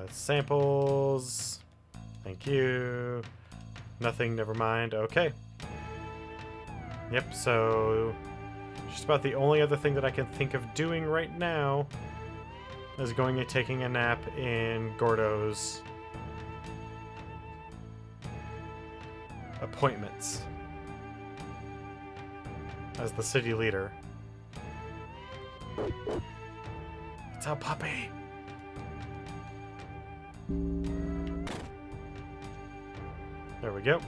Samples. Thank you. Nothing, never mind. Okay. Yep, so just about the only other thing that I can think of doing right now is going and taking a nap in Gordo's appointments as the city leader. It's a puppy. There we go.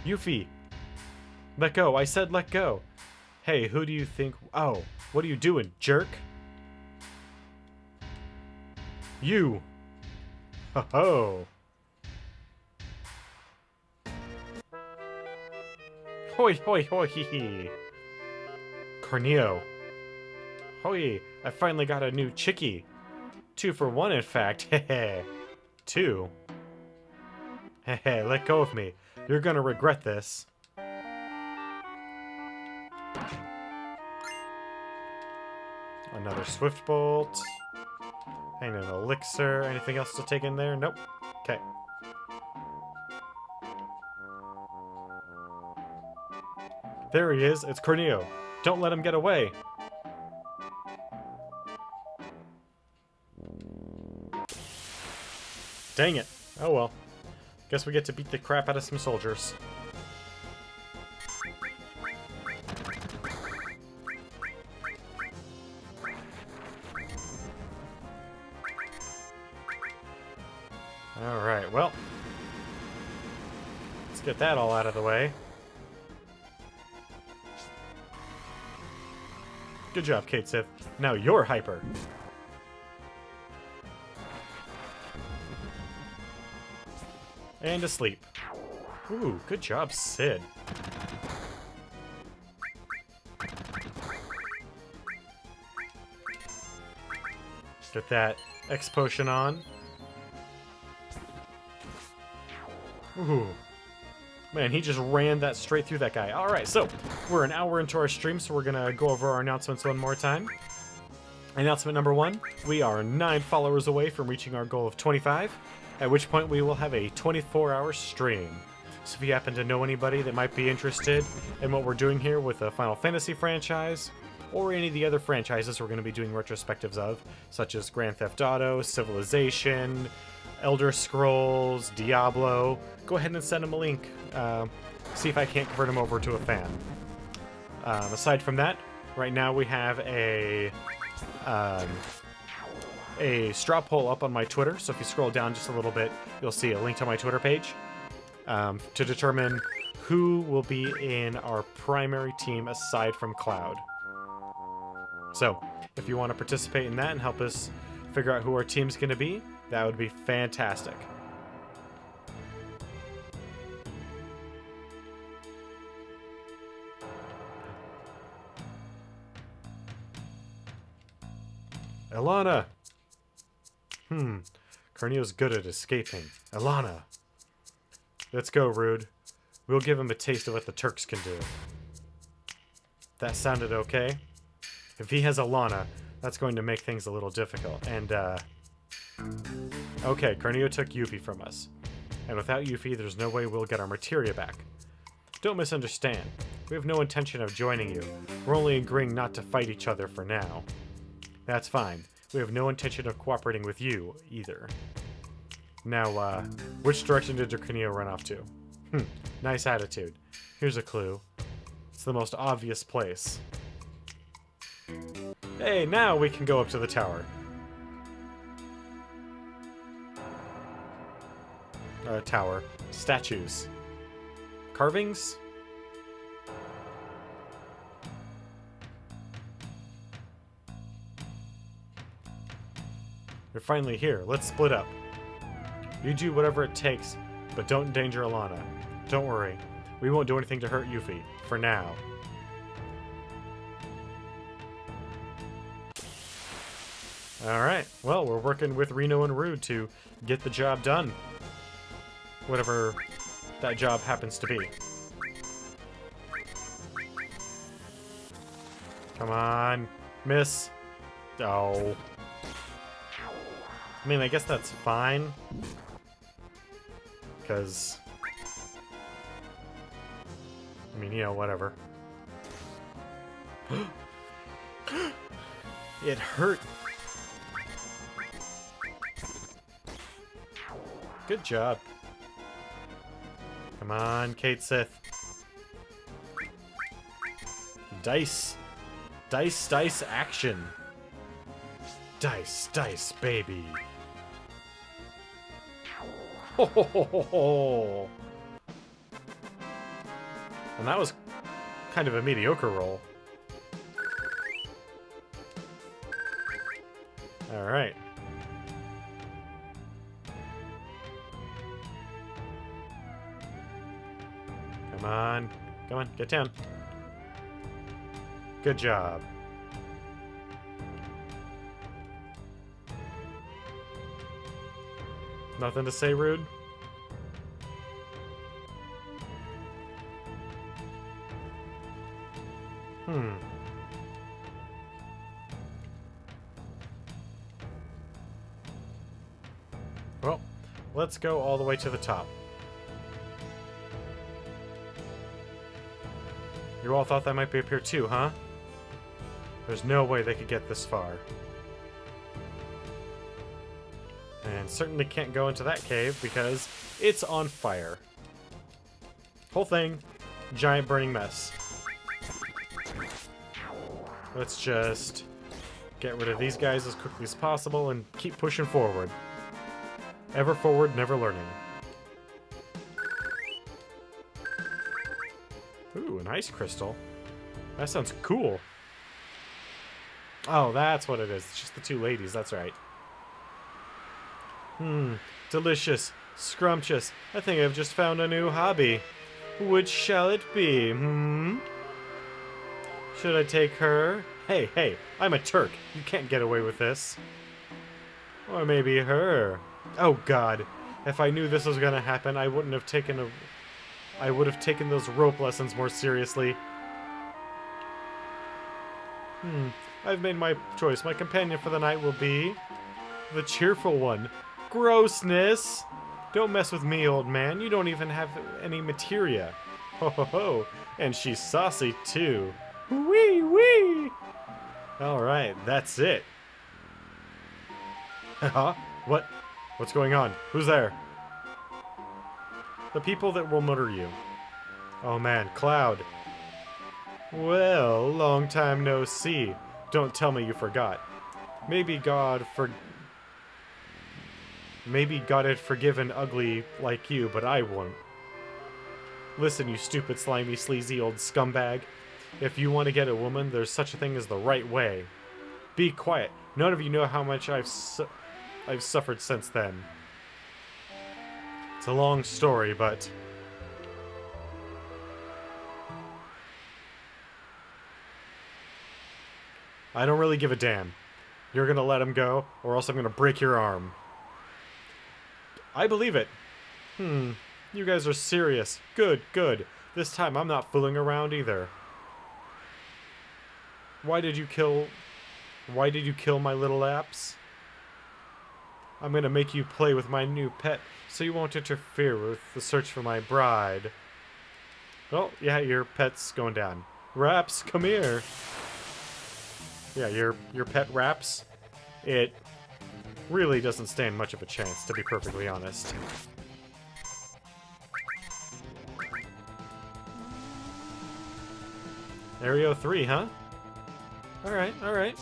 Yuffie! Let go! I said let go! Hey, who do you think... Oh, what are you doing, jerk? You! Ho-ho! Hoi, hoi, hoi, hee hee! Corneo! Hoi, I finally got a new chickie! 2 for 1, in fact, heh. 2? Heh, let go of me. You're gonna regret this. Another Swift Bolt. And an Elixir. Anything else to take in there? Nope. Okay. There he is. It's Corneo. Don't let him get away. Dang it. Oh well. Guess we get to beat the crap out of some soldiers. Alright, well. Let's get that all out of the way. Good job, Kate Sith. Now you're hyper. And asleep. Ooh, good job, Sid. Get that X potion on. Ooh. Man, he just ran that straight through that guy. Alright, so we're an hour into our stream, so we're gonna go over our announcements one more time. Announcement number 1, we are 9 followers away from reaching our goal of 25, at which point we will have a 24-hour stream. So if you happen to know anybody that might be interested in what we're doing here with the Final Fantasy franchise, or any of the other franchises we're going to be doing retrospectives of, such as Grand Theft Auto, Civilization, Elder Scrolls, Diablo, go ahead and send them a link. See if I can't convert them over to a fan. Aside from that, right now we have a straw poll up on my Twitter, so if you scroll down just a little bit, you'll see a link to my Twitter page to determine who will be in our primary team aside from Cloud. So, if you want to participate in that and help us figure out who our team's going to be, that would be fantastic. Ilana! Corneo's good at escaping. Ilana! Let's go, Rude. We'll give him a taste of what the Turks can do. That sounded okay? If he has Ilana, that's going to make things a little difficult. And, okay, Corneo took Yuffie from us. And without Yuffie, there's no way we'll get our materia back. Don't misunderstand. We have no intention of joining you. We're only agreeing not to fight each other for now. That's fine. We have no intention of cooperating with you, either. Now, which direction did Corneo run off to? Nice attitude. Here's a clue. It's the most obvious place. Hey, now we can go up to the tower. Tower. Statues. Carvings? You're finally here. Let's split up. You do whatever it takes, but don't endanger Ilana. Don't worry. We won't do anything to hurt Yuffie. For now. Alright, well, we're working with Reno and Rude to get the job done. Whatever that job happens to be. Come on, miss. Oh. I mean, I guess that's fine. Because... I mean, you know, whatever. It hurt. Good job. Come on, Kate Sith. Dice. Dice, dice, action. Dice, dice, baby. Ho ho ho ho ho. And that was kind of a mediocre roll. Alright. Come on. Come on, get down. Good job. Nothing to say, Rude? Well, let's go all the way to the top. You all thought that might be up here too, huh? There's no way they could get this far. And certainly can't go into that cave because it's on fire. Whole thing, giant burning mess. Let's just get rid of these guys as quickly as possible and keep pushing forward. Ever forward, never learning. Ooh, an ice crystal. That sounds cool. Oh, that's what it is. It's just the two ladies, that's right. Delicious. Scrumptious. I think I've just found a new hobby. Which shall it be, Should I take her? Hey, hey, I'm a Turk. You can't get away with this. Or maybe her. Oh god. If I knew this was gonna happen, I wouldn't have taken a... I would have taken those rope lessons more seriously. I've made my choice. My companion for the night will be... the cheerful one. Grossness! Don't mess with me, old man. You don't even have any materia. Ho ho ho. And she's saucy, too. Wee wee! Alright, that's it. Huh? What? What's going on? Who's there? The people that will murder you. Oh man, Cloud. Well, long time no see. Don't tell me you forgot. Maybe God had forgiven ugly like you, but I won't. Listen, you stupid, slimy, sleazy old scumbag. If you want to get a woman, there's such a thing as the right way. Be quiet. None of you know how much I've suffered since then. It's a long story, but... I don't really give a damn. You're gonna let him go, or else I'm gonna break your arm. I believe it. You guys are serious. Good, good. This time I'm not fooling around either. Why did you kill my little apps? I'm gonna make you play with my new pet, so you won't interfere with the search for my bride. Oh, yeah, your pet's going down. Raps, come here. Yeah, your pet Raps. It really doesn't stand much of a chance, to be perfectly honest. Area 3, huh? Alright, alright.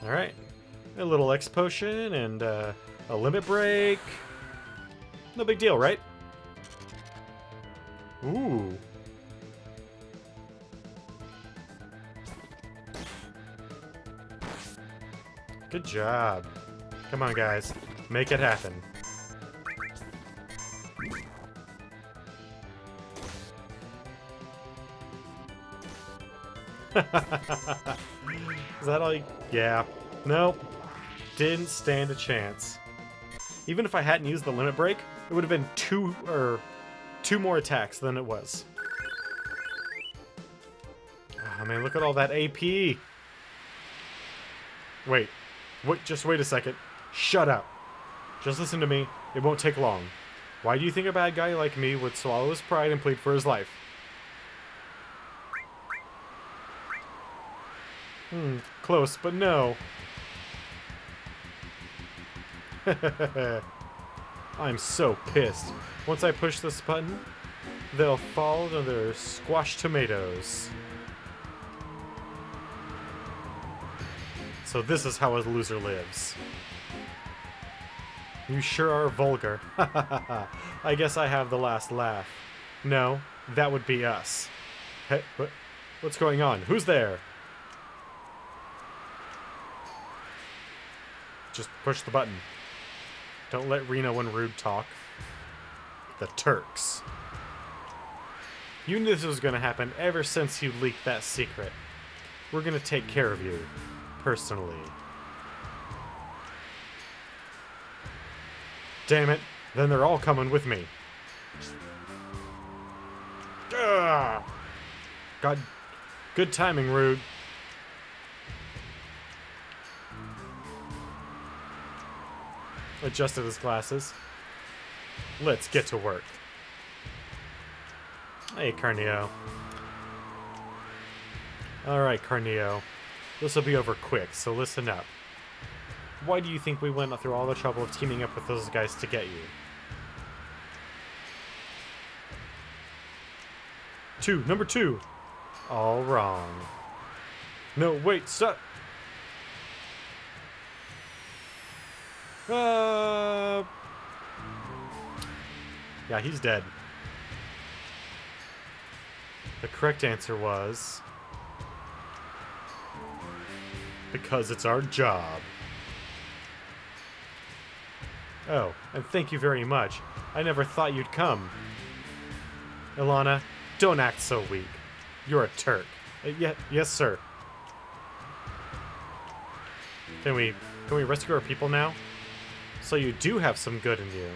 Alright. A little X potion and a limit break. No big deal, right? Ooh. Good job. Come on, guys. Make it happen. Is that all you... Yeah. Nope. Didn't stand a chance. Even if I hadn't used the limit break, it would have been two more attacks than it was. Oh man, look at all that AP! Wait. Just wait a second. Shut up. Just listen to me. It won't take long. Why do you think a bad guy like me would swallow his pride and plead for his life? Close, but no. I'm so pissed. Once I push this button, they'll fall to their squashed tomatoes. So this is how a loser lives. You sure are vulgar. I guess I have the last laugh. No, that would be us. Hey, what's going on? Who's there? Just push the button. Don't let Reno and Rude talk. The Turks. You knew this was going to happen ever since you leaked that secret. We're going to take care of you. Personally. Damn it. Then they're all coming with me. Ugh. God. Good timing, Rude. Adjusted his glasses. Let's get to work. Hey, Carneo. Alright, Carneo. This will be over quick, so listen up. Why do you think we went through all the trouble of teaming up with those guys to get you? Number 2. All wrong. No, wait, stop. Yeah, he's dead. The correct answer was... because it's our job. Oh, and thank you very much. I never thought you'd come. Ilana, don't act so weak. You're a Turk. Yes, sir. Can we rescue our people now? So you do have some good in you.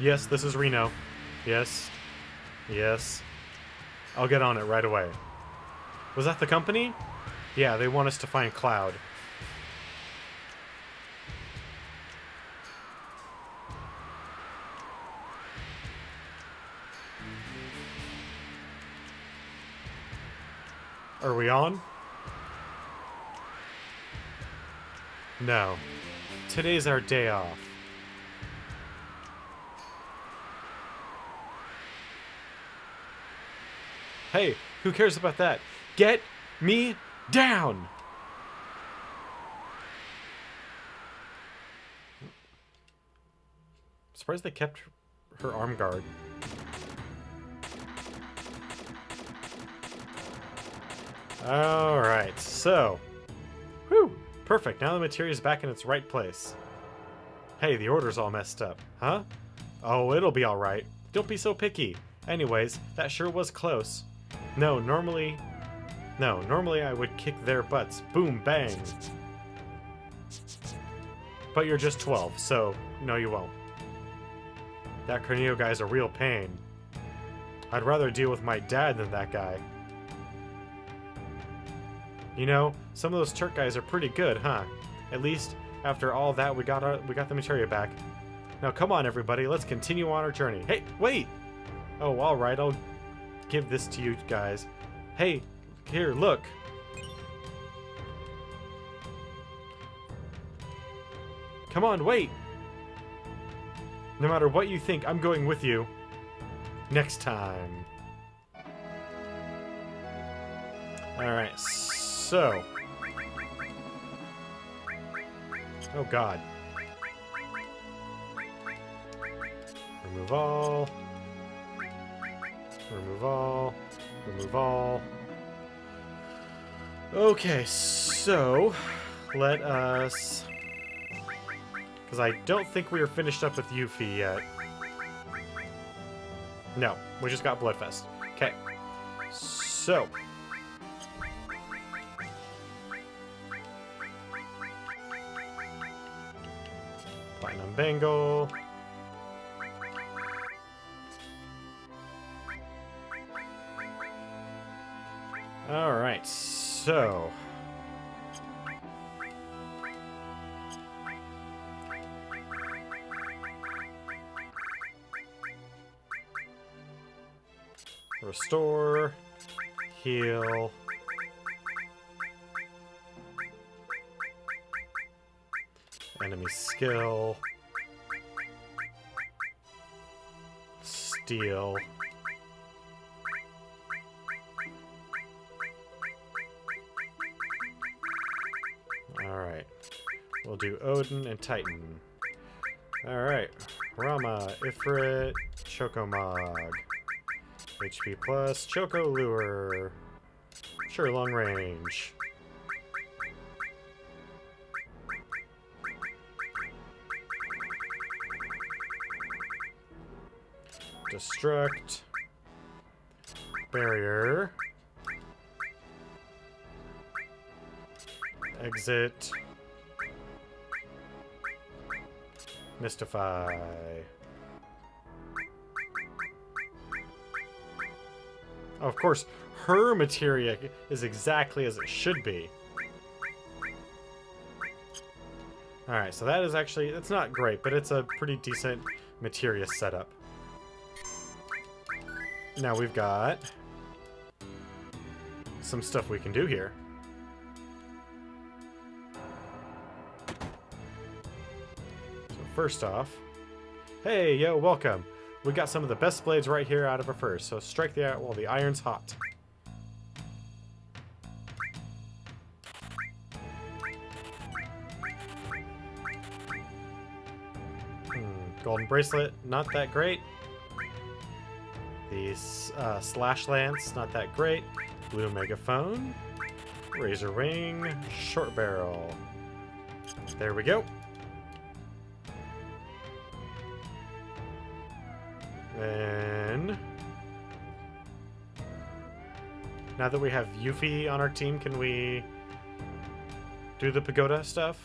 Yes, this is Reno. Yes. Yes. I'll get on it right away. Was that the company? Yeah, they want us to find Cloud. Are we on? No. Today's our day off. Hey, who cares about that? Get me down! I'm surprised they kept her arm guard. Alright, so. Whew! Perfect, now the material's back in its right place. Hey, the order's all messed up. Huh? Oh, it'll be alright. Don't be so picky. Anyways, that sure was close. Normally I would kick their butts. Boom, bang. But you're just 12, so no you won't. That Corneo guy's a real pain. I'd rather deal with my dad than that guy. You know, some of those Turk guys are pretty good, huh? At least, after all that, we got the materia back. Now come on everybody, let's continue on our journey. Hey, wait! Oh, alright, I'll give this to you guys. Hey, here, look. Come on, wait! No matter what you think, I'm going with you. Next time. Alright, so. Oh god. Remove all. Remove all. Remove all. Okay, so let us... Because I don't think we are finished up with Yuffie yet. No, we just got Bloodfest. Okay, so... Platinum Bangle. Alright, so... Restore, heal, enemy skill, steal, alright, we'll do Odin and Titan. Alright, Rama, Ifrit, Chocomog. HP plus, Choco Lure. Sure, long range. Destruct. Barrier. Exit. Mystify. Of course, her materia is exactly as it should be. Alright, so that is actually, it's not great, but it's a pretty decent materia setup. Now we've got some stuff we can do here. So first off, hey, yo, welcome. We got some of the best blades right here out of our furs, so strike the iron while the iron's hot. Golden bracelet, not that great. The slash lance, not that great. Blue megaphone, razor ring, short barrel. There we go. Then, now that we have Yuffie on our team, can we do the pagoda stuff?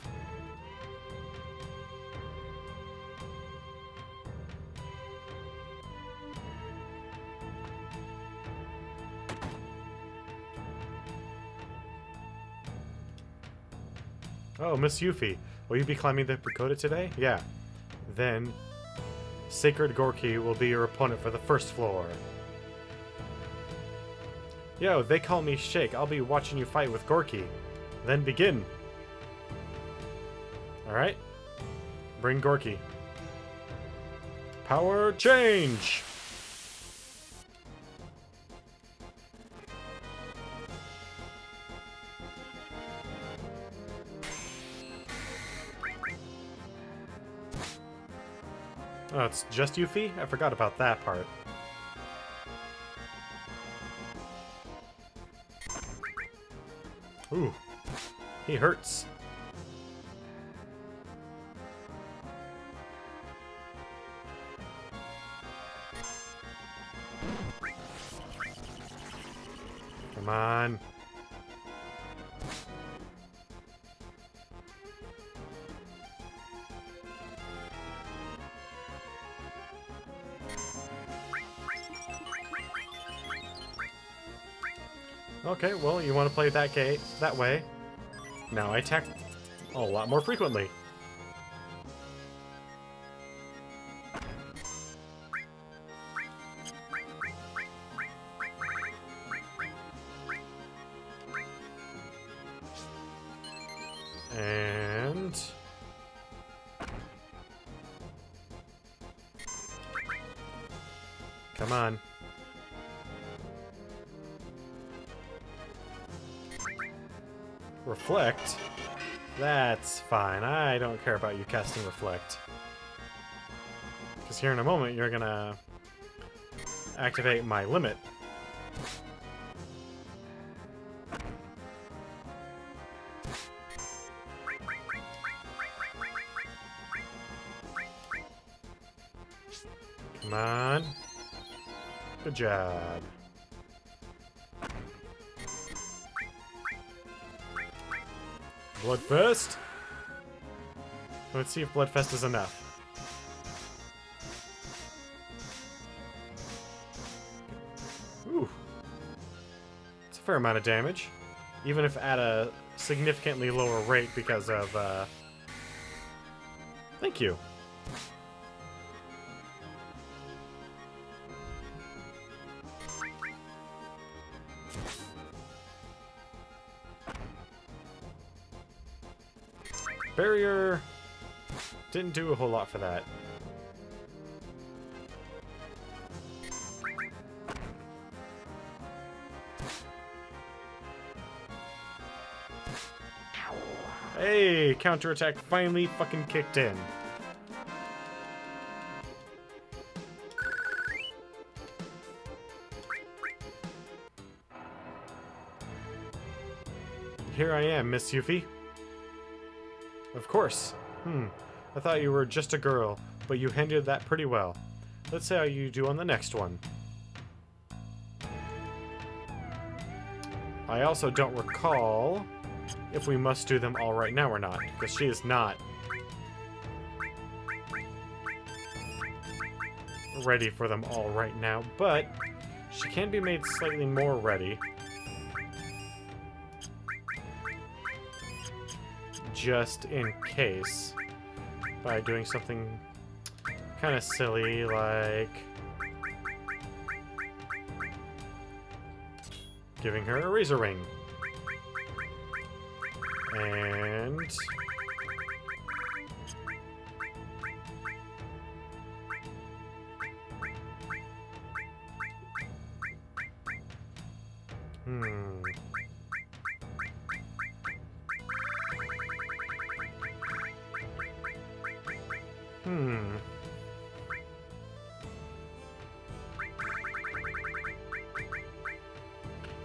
Oh, Miss Yuffie, will you be climbing the pagoda today? Yeah. Then, Sacred Gorky will be your opponent for the first floor. Yo, they call me Shake. I'll be watching you fight with Gorky. Then begin. Alright. Bring Gorky. Power change! Oh, it's just Yuffie? I forgot about that part. Ooh. He hurts. Come on. Okay, well, you want to play that way. Now I attack a lot more frequently. And... come on. Reflect? That's fine. I don't care about you casting Reflect. Because here in a moment, you're gonna activate my limit. Come on. Good job. Bloodfest? Let's see if Bloodfest is enough. Ooh. It's a fair amount of damage. Even if at a significantly lower rate because of, thank you. Barrier didn't do a whole lot for that. Hey, counterattack finally fucking kicked in. Here I am, Miss Yuffie. Of course. I thought you were just a girl, but you handled that pretty well. Let's see how you do on the next one. I also don't recall if we must do them all right now or not, because she is not ready for them all right now, but she can be made slightly more ready. Just in case, by doing something kind of silly like giving her a razor ring. And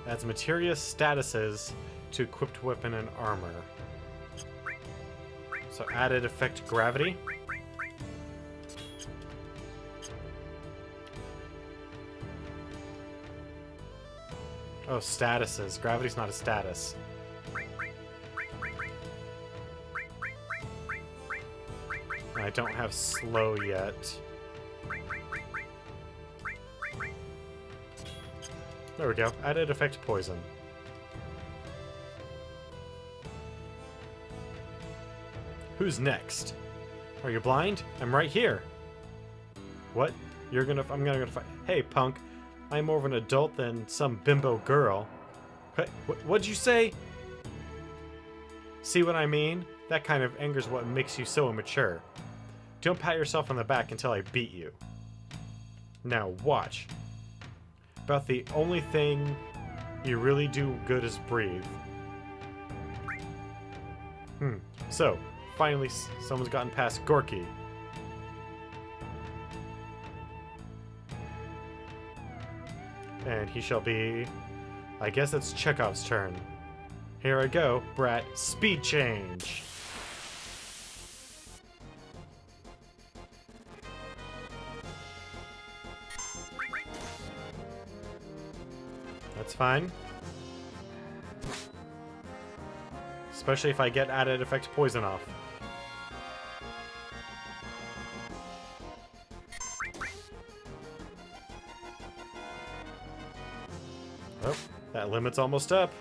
adds materia statuses to equipped weapon and armor. So added effect gravity. Oh, statuses. Gravity's not a status. I don't have slow yet. There we go. Added effect poison. Who's next? Are you blind? I'm right here. What? I'm gonna fight. Hey, punk. I'm more of an adult than some bimbo girl. What'd you say? See what I mean? That kind of anger's what makes you so immature. Don't pat yourself on the back until I beat you. Now watch. About the only thing you really do good is breathe. So, finally someone's gotten past Gorky. And he shall be... I guess it's Chekhov's turn. Here I go, brat. Speed change! That's fine. Especially if I get added effect poison off. Oh, that limit's almost up.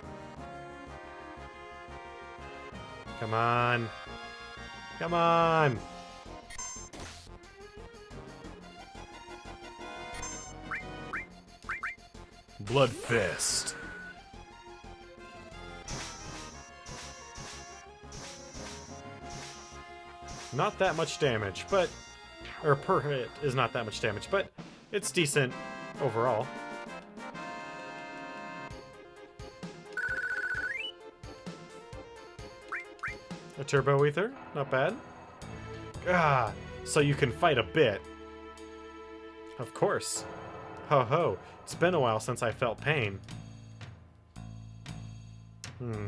Come on. Come on! Blood Fist. Not that much damage, but... Or per hit is not that much damage, but it's decent overall. A Turbo Ether, not bad. Ah, so you can fight a bit. Of course. Ho ho, it's been a while since I felt pain.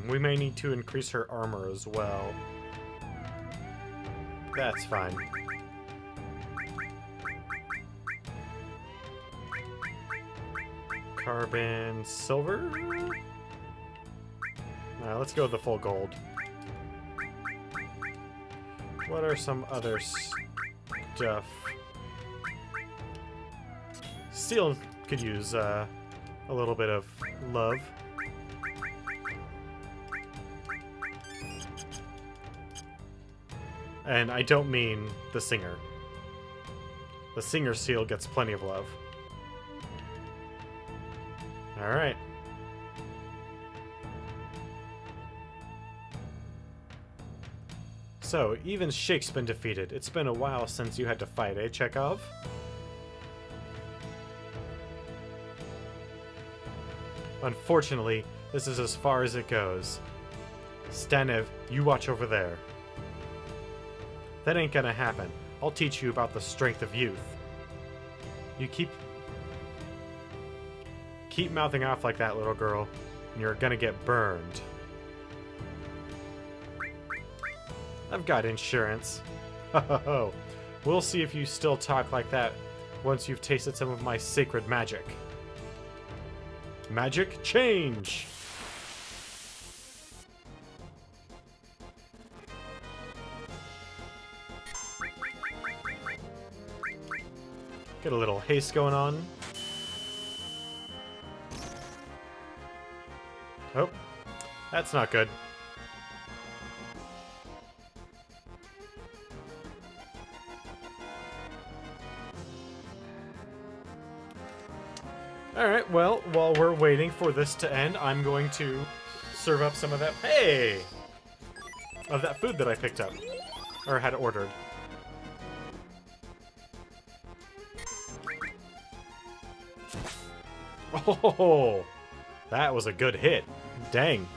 We may need to increase her armor as well. That's fine. Carbon silver? Let's go with the full gold. What are some other stuff? Steel could use a little bit of love. And I don't mean the singer. The singer seal gets plenty of love. Alright. So, even Shake's been defeated. It's been a while since you had to fight, eh, Chekhov? Unfortunately, this is as far as it goes. Stanev, you watch over there. That ain't gonna happen. I'll teach you about the strength of youth. You keep mouthing off like that, little girl, and you're gonna get burned. I've got insurance. Ho ho ho. We'll see if you still talk like that once you've tasted some of my sacred magic. Magic change! Get a little haste going on. Oh, that's not good. Alright, well, while we're waiting for this to end, I'm going to serve up some of that... Hey! Of that food that I picked up. Or had ordered. Oh! That was a good hit. Dang.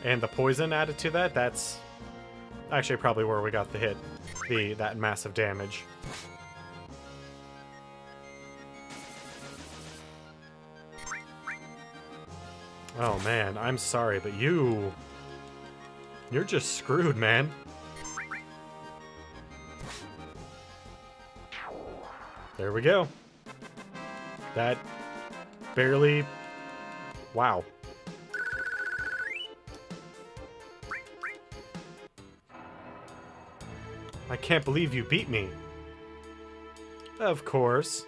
And the poison added to that, that's... actually probably where we got the hit. That massive damage. Oh man, I'm sorry, but you're just screwed, man. There we go. That barely... Wow. I can't believe you beat me. Of course.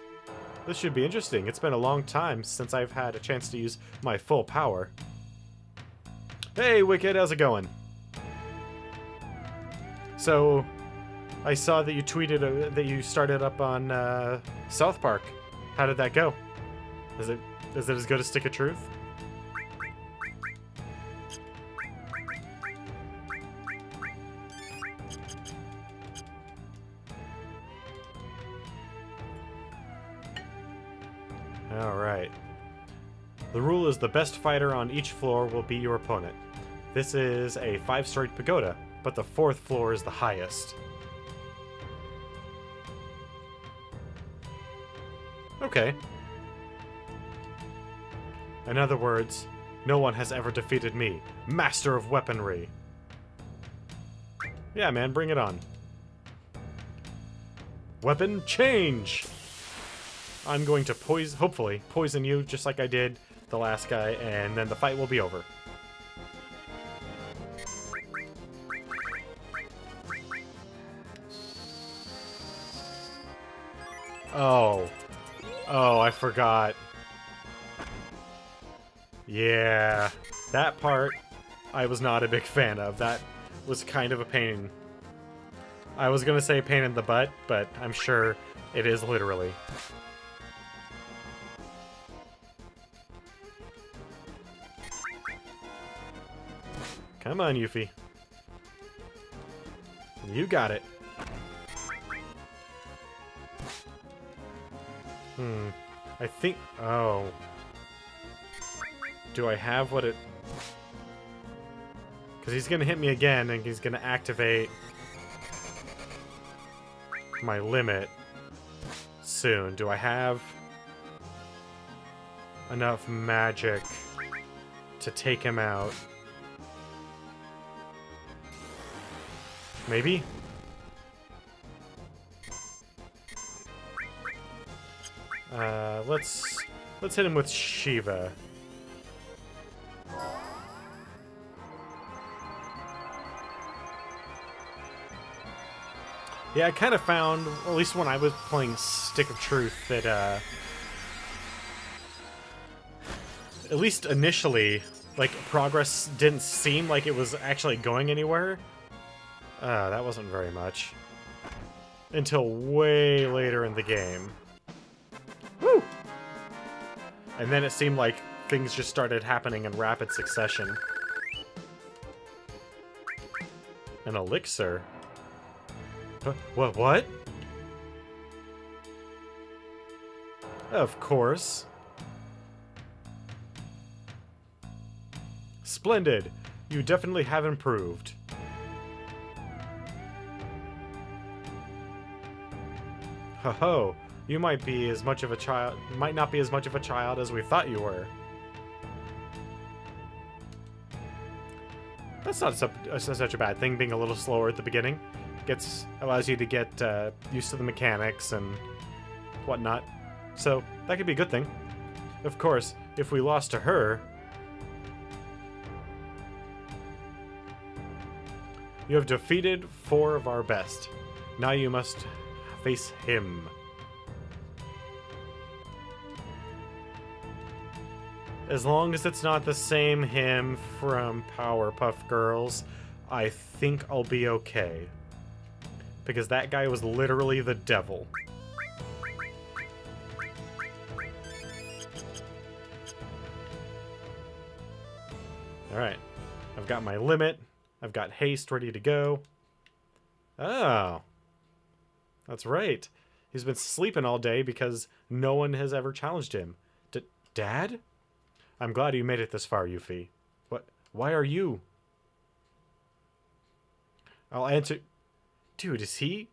This should be interesting. It's been a long time since I've had a chance to use my full power. Hey, Wicked, how's it going? So, I saw that you tweeted that you started up on South Park. How did that go? Is it as good as Stick of Truth? Alright. The rule is the best fighter on each floor will be your opponent. This is a 5-storied pagoda, but the 4th floor is the highest. Okay. In other words, no one has ever defeated me, master of weaponry. Yeah, man, bring it on. Weapon change! I'm going to hopefully poison you just like I did the last guy, and then the fight will be over. Oh. Oh, I forgot. Yeah. That part I was not a big fan of. That was kind of a pain. I was gonna say pain in the butt, but I'm sure it is literally. Come on, Yuffie. You got it. I think... Oh. Do I have what it... Because he's going to hit me again, and he's going to activate my limit soon. Do I have enough magic to take him out? Maybe? Let's hit him with Shiva. Yeah, I kind of found, at least when I was playing Stick of Truth, that at least initially, like, progress didn't seem like it was actually going anywhere. That wasn't very much. Until way later in the game. Woo! And then it seemed like things just started happening in rapid succession. An elixir? What? Of course. Splendid! You definitely have improved. Ho-ho! You might be as much of a child, might not be as much of a child as we thought you were. That's not such a bad thing, being a little slower at the beginning. Allows you to get used to the mechanics and whatnot. So, that could be a good thing. Of course, if we lost to her... You have defeated 4 of our best. Now you must face him. As long as it's not the same him from Powerpuff Girls, I think I'll be okay. Because that guy was literally the devil. Alright. I've got my limit. I've got haste ready to go. Oh. That's right. He's been sleeping all day because no one has ever challenged him. Dad? I'm glad you made it this far, Yuffie. What? Why are you? I'll answer... Dude, is he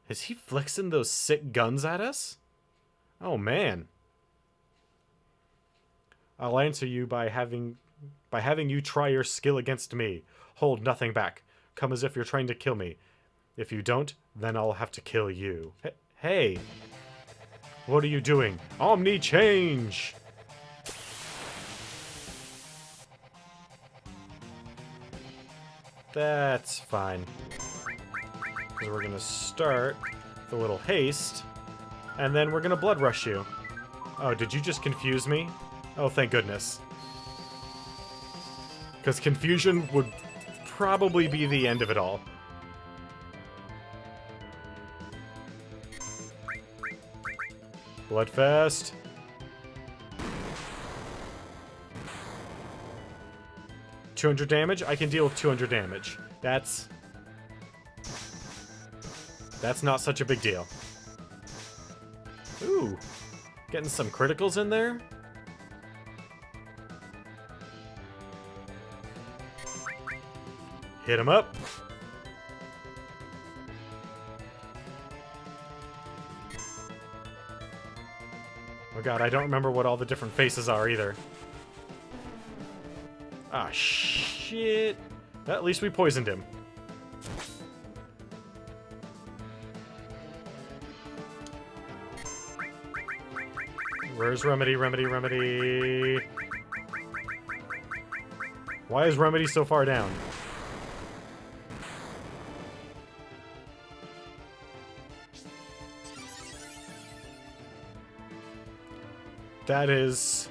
flexing those sick guns at us? Oh, man. I'll answer you by having you try your skill against me. Hold nothing back. Come as if you're trying to kill me. If you don't, then I'll have to kill you. Hey! What are you doing? Omni change! That's fine. Because we're going to start with a little haste, and then we're going to blood rush you. Oh, did you just confuse me? Oh, thank goodness. Because confusion would probably be the end of it all. Bloodfest. $200 damage? I can deal with 200 damage. That's not such a big deal. Ooh. Getting some criticals in there. Hit him up. Oh god, I don't remember what all the different faces are either. Ah, shit. At least we poisoned him. Where's Remedy? Remedy, Remedy. Why is Remedy so far down? That is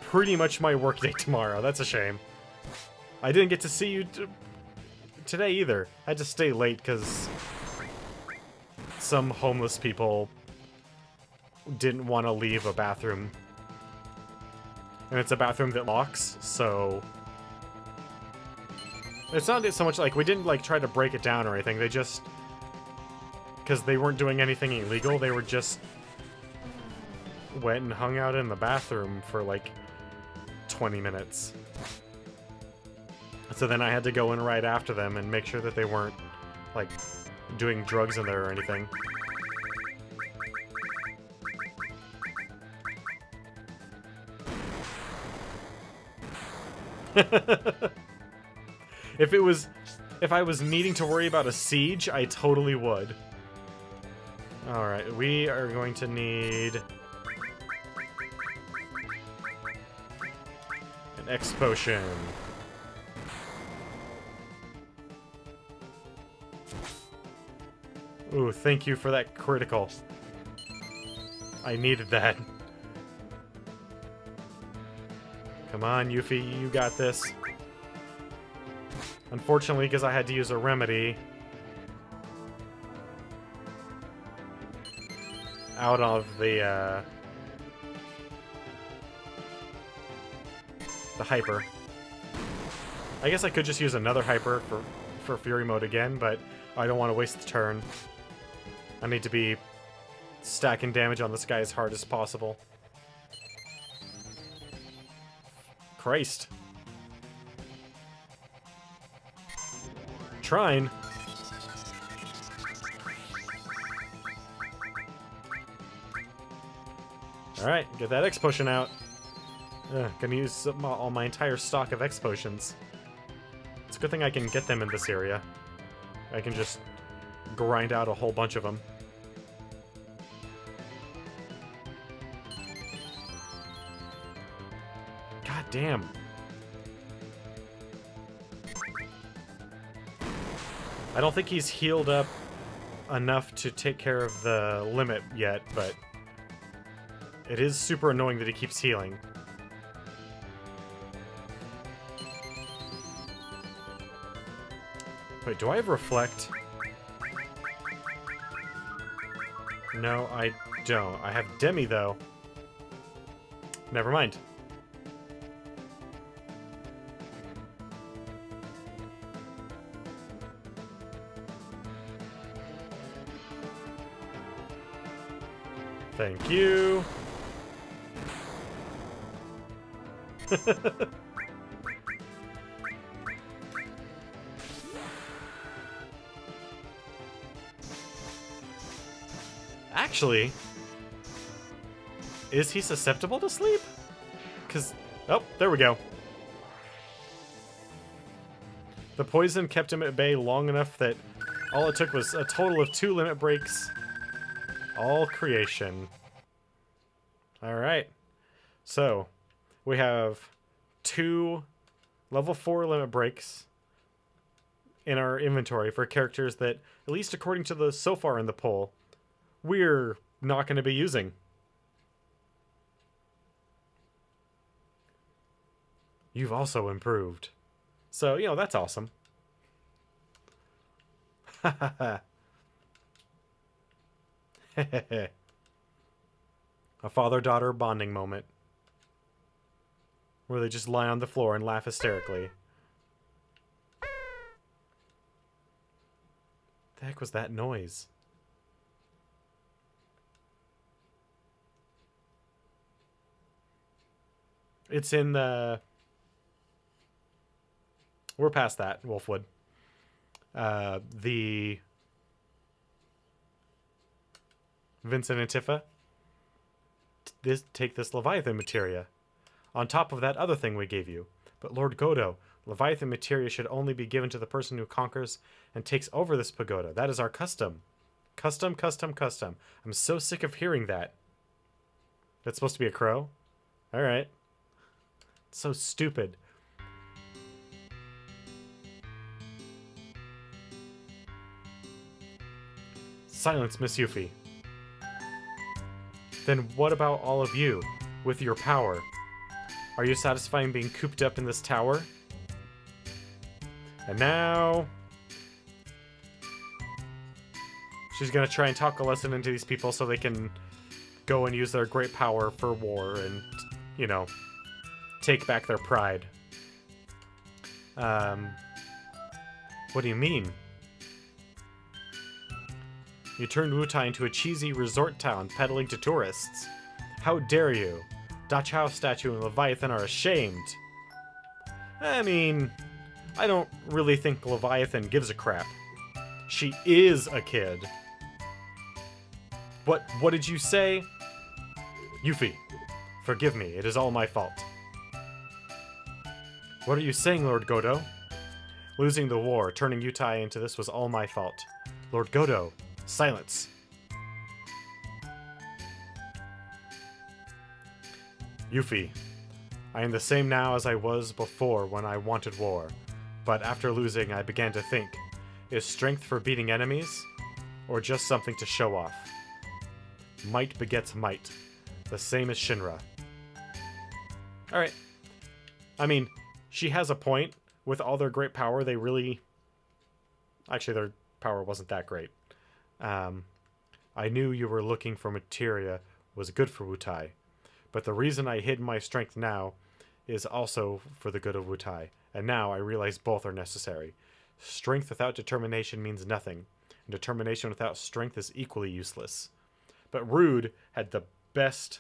pretty much my workday tomorrow. That's a shame. I didn't get to see you today either. I had to stay late because some homeless people didn't want to leave a bathroom. And it's a bathroom that locks, so... It's not so much like we didn't like try to break it down or anything. They just... Because they weren't doing anything illegal, they were just... went and hung out in the bathroom for like 20 minutes. So then I had to go in right after them and make sure that they weren't like doing drugs in there or anything. If I was needing to worry about a siege, I totally would. Alright, we are going to need an X potion. Ooh, thank you for that critical. I needed that. Come on, Yuffie, you got this. Unfortunately, because I had to use a remedy out of the hyper. I guess I could just use another hyper for Fury mode again, but I don't want to waste the turn. I need to be stacking damage on this guy as hard as possible. Christ. Trying. Alright, get that X potion out. Gonna use all my entire stock of X potions. It's a good thing I can get them in this area. I can just grind out a whole bunch of them. God damn. I don't think he's healed up enough to take care of the limit yet, but it is super annoying that he keeps healing. Wait, do I have Reflect? No, I don't. I have Demi, though. Never mind. Thank you. Actually, is he susceptible to sleep? Because, oh, there we go. The poison kept him at bay long enough that all it took was a total of 2 limit breaks. All creation. Alright. So, we have 2 level 4 limit breaks in our inventory for characters that, at least according to the so far in the poll, we're not going to be using. You've also improved. So, you know, that's awesome. Ha ha ha. A father-daughter bonding moment. Where they just lie on the floor and laugh hysterically. The heck was that noise? It's in the... We're past that, Wolfwood. The... Vincent and Tifa. Take this Leviathan materia. On top of that other thing we gave you. But Lord Godo, Leviathan materia should only be given to the person who conquers and takes over this pagoda. That is our custom. Custom, custom, custom. I'm so sick of hearing that. That's supposed to be a crow? Alright. It's so stupid. Silence, Miss Yuffie. Then what about all of you, with your power? Are you satisfied being cooped up in this tower? And now... she's gonna try and talk a lesson into these people so they can go and use their great power for war and, you know, take back their pride. What do you mean? You turned Wutai into a cheesy resort town peddling to tourists. How dare you? Dachau statue and Leviathan are ashamed. I mean, I don't really think Leviathan gives a crap. She is a kid. What did you say? Yuffie, forgive me, it is all my fault. What are you saying, Lord Godo? Losing the war, turning Wutai into this was all my fault. Lord Godo, silence. Yuffie, I am the same now as I was before when I wanted war, but after losing I began to think, is strength for beating enemies, or just something to show off? Might begets might, the same as Shinra. Alright. I mean, she has a point. With all their great power, they really... Actually, their power wasn't that great. I knew you were looking for materia was good for Wutai, but the reason I hid my strength now is also for the good of Wutai, and now I realize both are necessary. Strength without determination means nothing, and determination without strength is equally useless. But Rude had the best...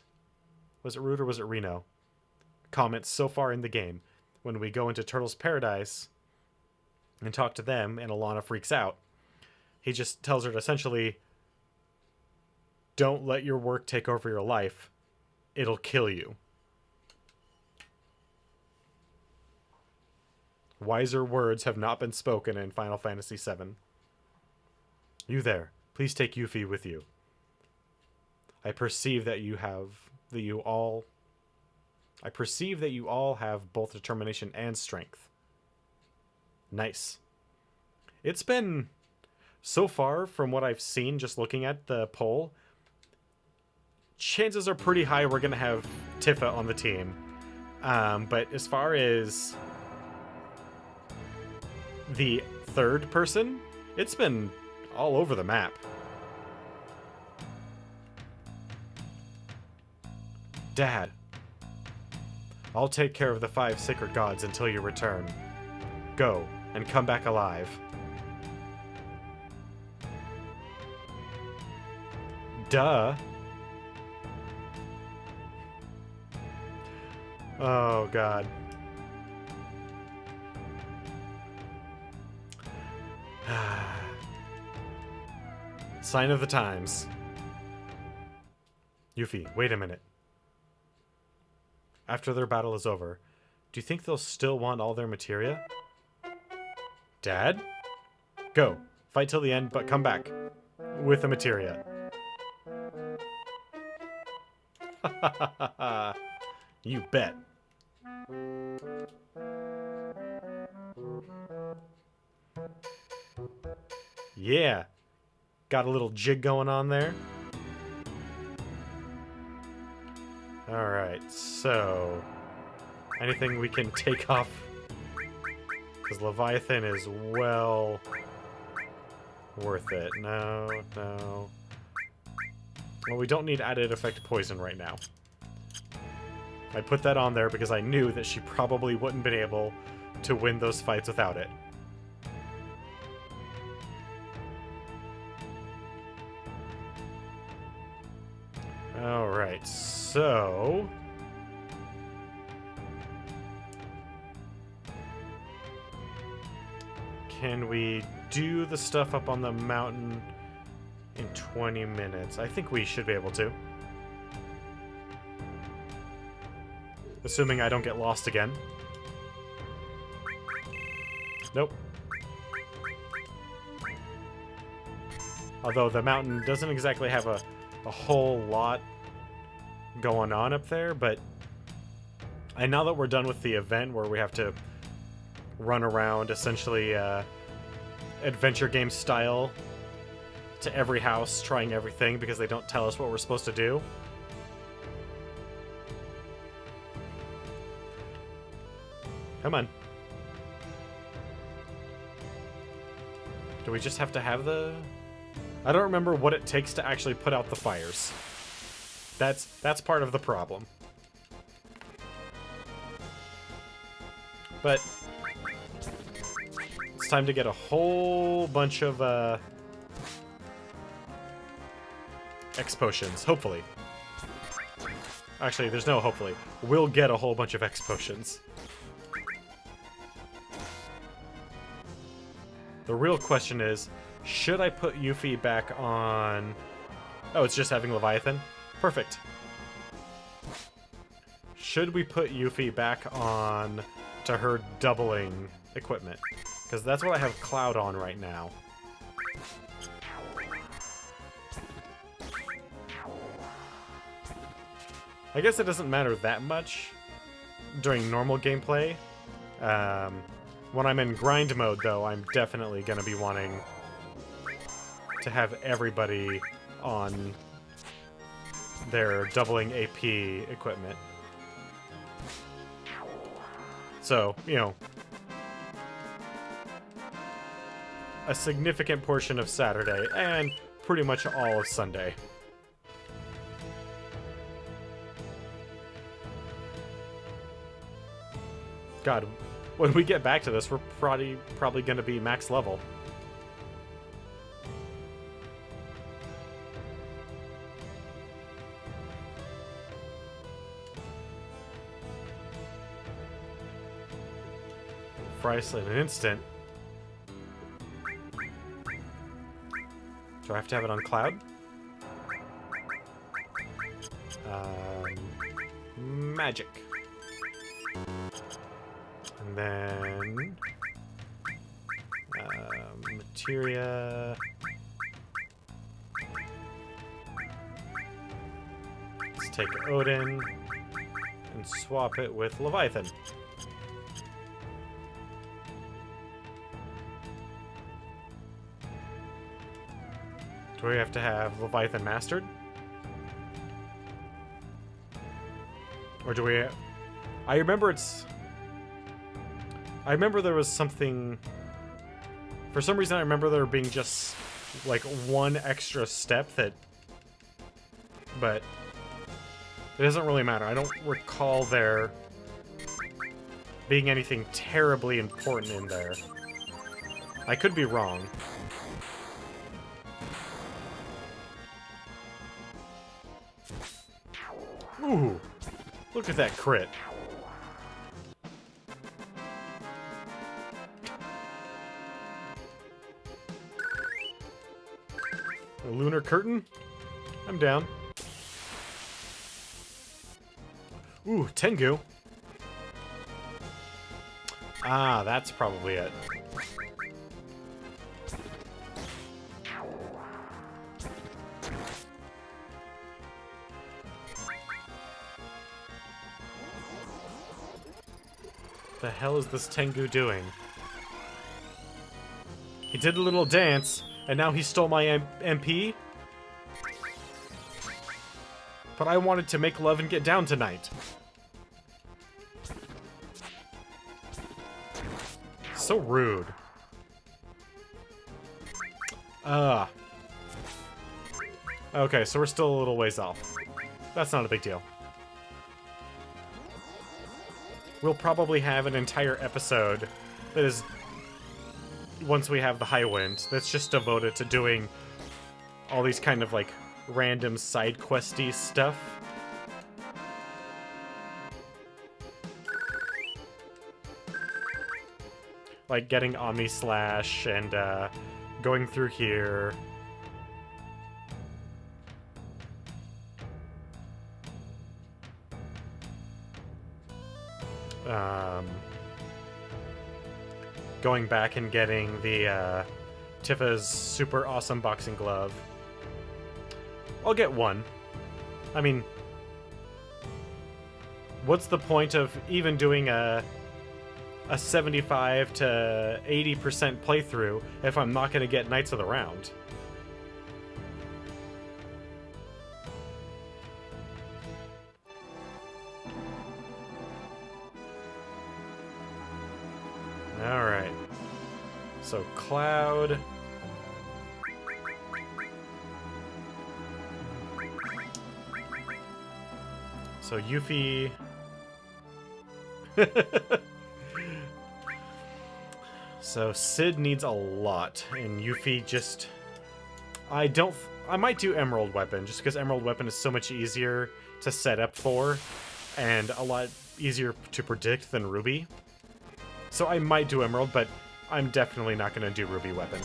Was it Rude or was it Reno? Comments so far in the game. When we go into Turtles Paradise and talk to them and Alana freaks out, he just tells her to essentially, don't let your work take over your life. It'll kill you. Wiser words have not been spoken in Final Fantasy VII. You there, please take Yuffie with you. I perceive that you all have both determination and strength. Nice. It's been, so far, from what I've seen, just looking at the poll, chances are pretty high we're going to have Tifa on the team. But as far as the third person, it's been all over the map. Dad. I'll take care of the 5 sacred gods until you return. Go, and come back alive. Duh. Oh, God. Sign of the times. Yuffie, wait a minute. After their battle is over, do you think they'll still want all their materia? Dad? Go. Fight till the end, but come back. With the materia. You bet. Yeah. Got a little jig going on there. Alright, so... anything we can take off? Because Leviathan is well... worth it. No, no. Well, we don't need added effect poison right now. I put that on there because I knew that she probably wouldn't been able to win those fights without it. Alright, so... can we do the stuff up on the mountain in 20 minutes? I think we should be able to. Assuming I don't get lost again. Nope. Although the mountain doesn't exactly have a whole lot going on up there, but... and now that we're done with the event where we have to run around essentially adventure game style to every house trying everything because they don't tell us what we're supposed to do. Come on. Do we just have to have the... I don't remember what it takes to actually put out the fires. That's part of the problem. But it's time to get a whole bunch of X potions, hopefully. Actually, there's no hopefully. We'll get a whole bunch of X potions. The real question is, should I put Yuffie back on... oh, it's just having Leviathan? Perfect. Should we put Yuffie back on to her doubling equipment? Because that's what I have Cloud on right now. I guess it doesn't matter that much during normal gameplay. When I'm in grind mode, though, I'm definitely going to be wanting to have everybody on their doubling AP equipment. So, you know, a significant portion of Saturday and pretty much all of Sunday. God, when we get back to this, we're probably going to be max level. Price in an instant. Do I have to have it on Cloud? Magic. And then... materia... let's take Odin and swap it with Leviathan. Do we have to have Leviathan mastered? Or do we... I remember there was something... for some reason I remember there being just, like, one extra step that... but... it doesn't really matter. I don't recall there being anything terribly important in there. I could be wrong. Ooh, look at that crit. A lunar curtain? I'm down. Ooh, Tengu. Ah, that's probably it. What the hell is this Tengu doing? He did a little dance, and now he stole my MP? But I wanted to make love and get down tonight. So rude. Okay, so we're still a little ways off. That's not a big deal. We'll probably have an entire episode that is, once we have the high wind, that's just devoted to doing all these kind of, like, random side questy stuff. Like getting Omni Slash and going through here. Going back and getting the Tifa's super awesome boxing glove. I'll get one. I mean, what's the point of even doing a 75 to 80% playthrough if I'm not going to get Knights of the Round? Alright. So, Cloud. So, Yuffie. So, Sid needs a lot, and Yuffie just... I might do Emerald Weapon, just because Emerald Weapon is so much easier to set up for, and a lot easier to predict than Ruby. So I might do Emerald, but I'm definitely not going to do Ruby Weapon.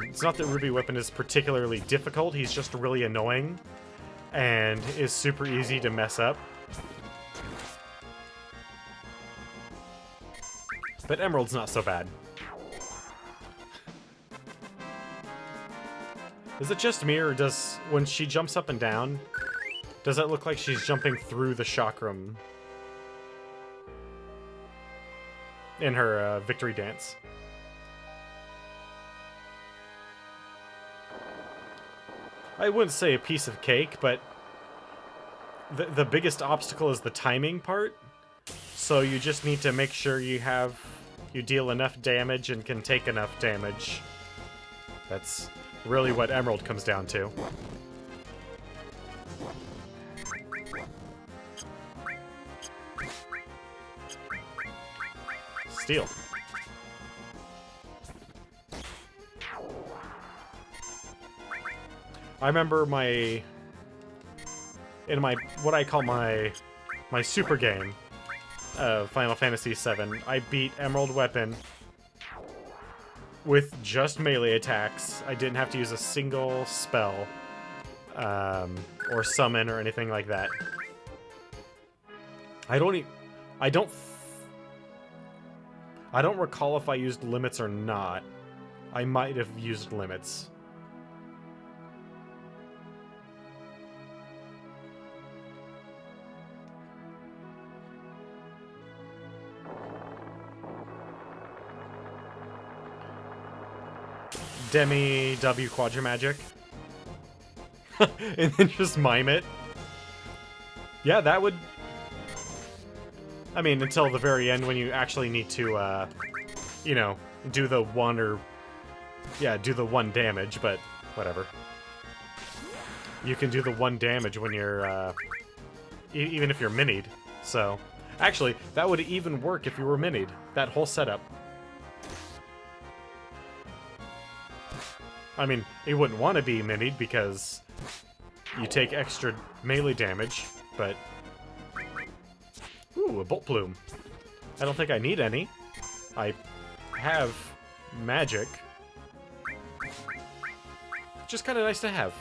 It's not that Ruby Weapon is particularly difficult, he's just really annoying, and is super easy to mess up. But Emerald's not so bad. Is it just me, or does, when she jumps up and down, does it look like she's jumping through the chakram in her victory dance? I wouldn't say a piece of cake, but the biggest obstacle is the timing part. So you just need to make sure you deal enough damage and can take enough damage. That's really what Emerald comes down to. Steal. I remember in my what I call my super game of Final Fantasy VII, I beat Emerald Weapon with just melee attacks. I didn't have to use a single spell or summon or anything like that. I don't recall if I used limits or not. I might have used limits. Demi W Quadramagic. And then just mime it. Yeah, that would... I mean, until the very end when you actually need to, you know, do the one or... Yeah, do the one damage, but whatever. You can do the one damage when you're, even if you're minied. So, actually, that would even work if you were minied. That whole setup. I mean, you wouldn't want to be minied because you take extra melee damage, but... Ooh, a Bolt Plume. I don't think I need any. I have magic. Just kind of nice to have.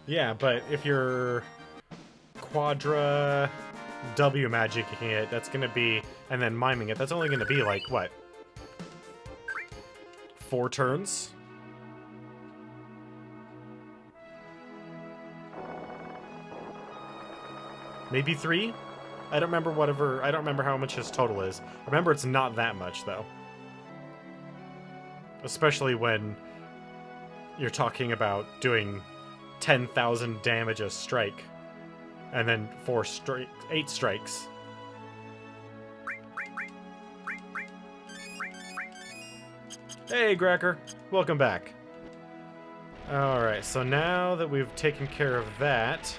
Yeah, but if you're Quadra W magicking it, that's gonna be, and then miming it, that's only gonna be like, what? 4 turns? Maybe 3? I don't remember how much his total is. I remember it's not that much, though. Especially when you're talking about doing 10,000 damage a strike. And then 8 strikes. Hey, Gracker. Welcome back. Alright, so now that we've taken care of that...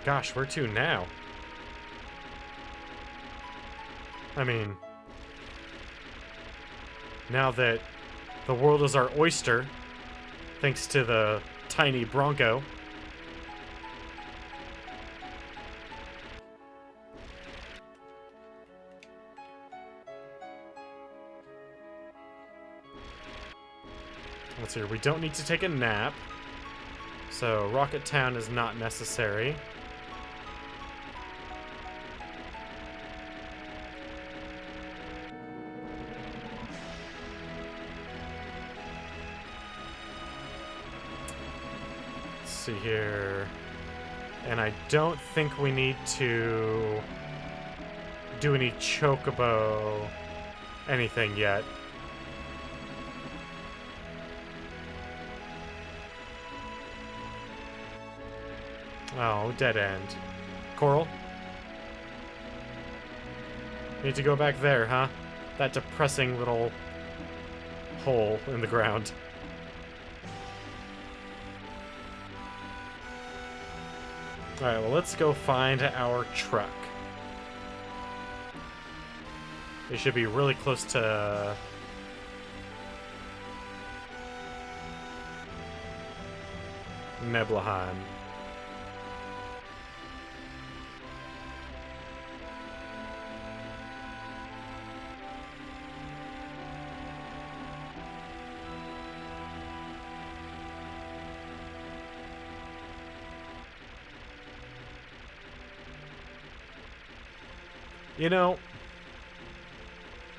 Gosh, where to now? I mean... Now that the world is our oyster, thanks to the tiny Bronco... Let's see here. We don't need to take a nap. So, Rocket Town is not necessary. Let's see here. And I don't think we need to do any chocobo anything yet. Oh, dead end. Coral? Need to go back there, huh? That depressing little hole in the ground. Alright, well, let's go find our truck. It should be really close to... Neblaheim. You know,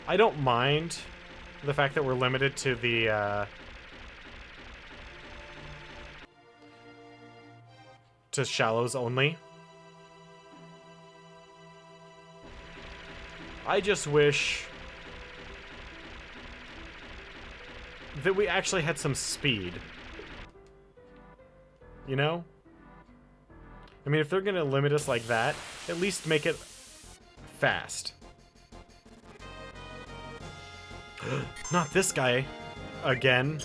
I don't mind the fact that we're limited to the, to shallows only. I just wish that we actually had some speed. You know? I mean, if they're gonna limit us like that, at least make it fast. Not this guy again.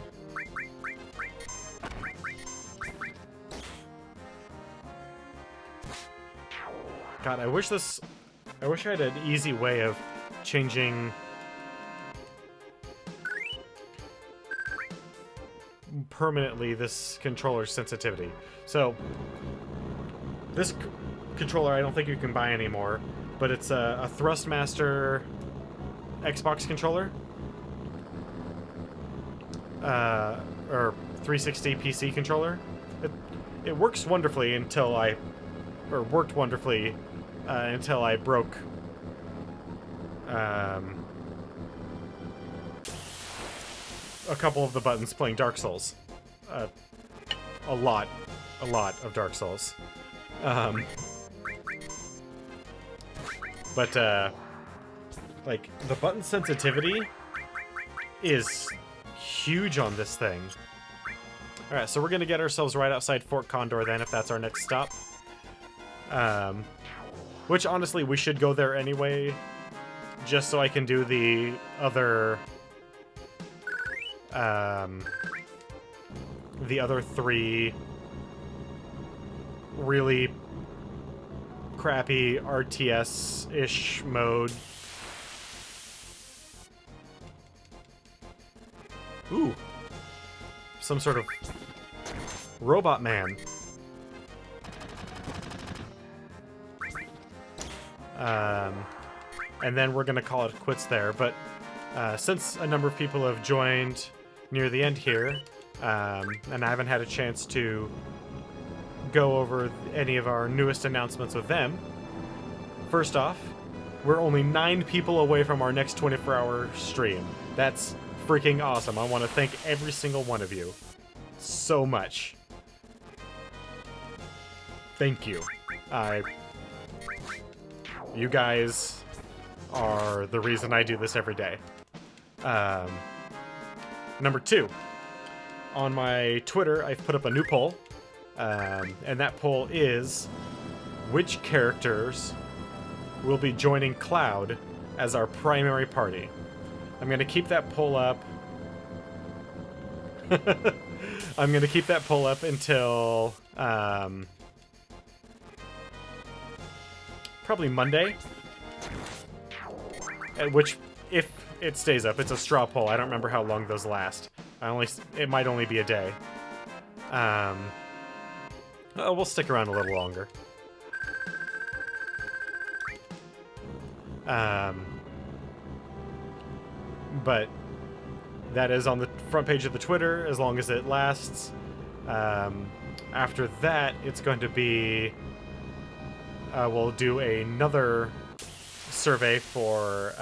God, I wish I had an easy way of changing permanently this controller's sensitivity. So this controller I don't think you can buy anymore, but it's a Thrustmaster Xbox controller, or 360 PC controller. It works wonderfully until worked wonderfully until I broke a couple of the buttons playing Dark Souls. A lot of Dark Souls. But, like, the button sensitivity is huge on this thing. Alright, so we're gonna get ourselves right outside Fort Condor then, if that's our next stop. Which, honestly, we should go there anyway, just so I can do the other, the other 3 really crappy RTS-ish mode. Ooh. Some sort of robot man. And then we're gonna call it quits there, but since a number of people have joined near the end here, and I haven't had a chance to go over any of our newest announcements with them. First off, we're only 9 people away from our next 24-hour stream. That's freaking awesome. I want to thank every single one of you so much. Thank you. You guys are the reason I do this every day. Number 2. On my Twitter, I've put up a new poll. And that poll is, which characters will be joining Cloud as our primary party? I'm going to keep that poll up. I'm going to keep that poll up until probably Monday. At which, if it stays up, it's a straw poll. I don't remember how long those last. It might only be a day. We'll stick around a little longer. But that is on the front page of the Twitter as long as it lasts. After that, it's going to be... we'll do another survey for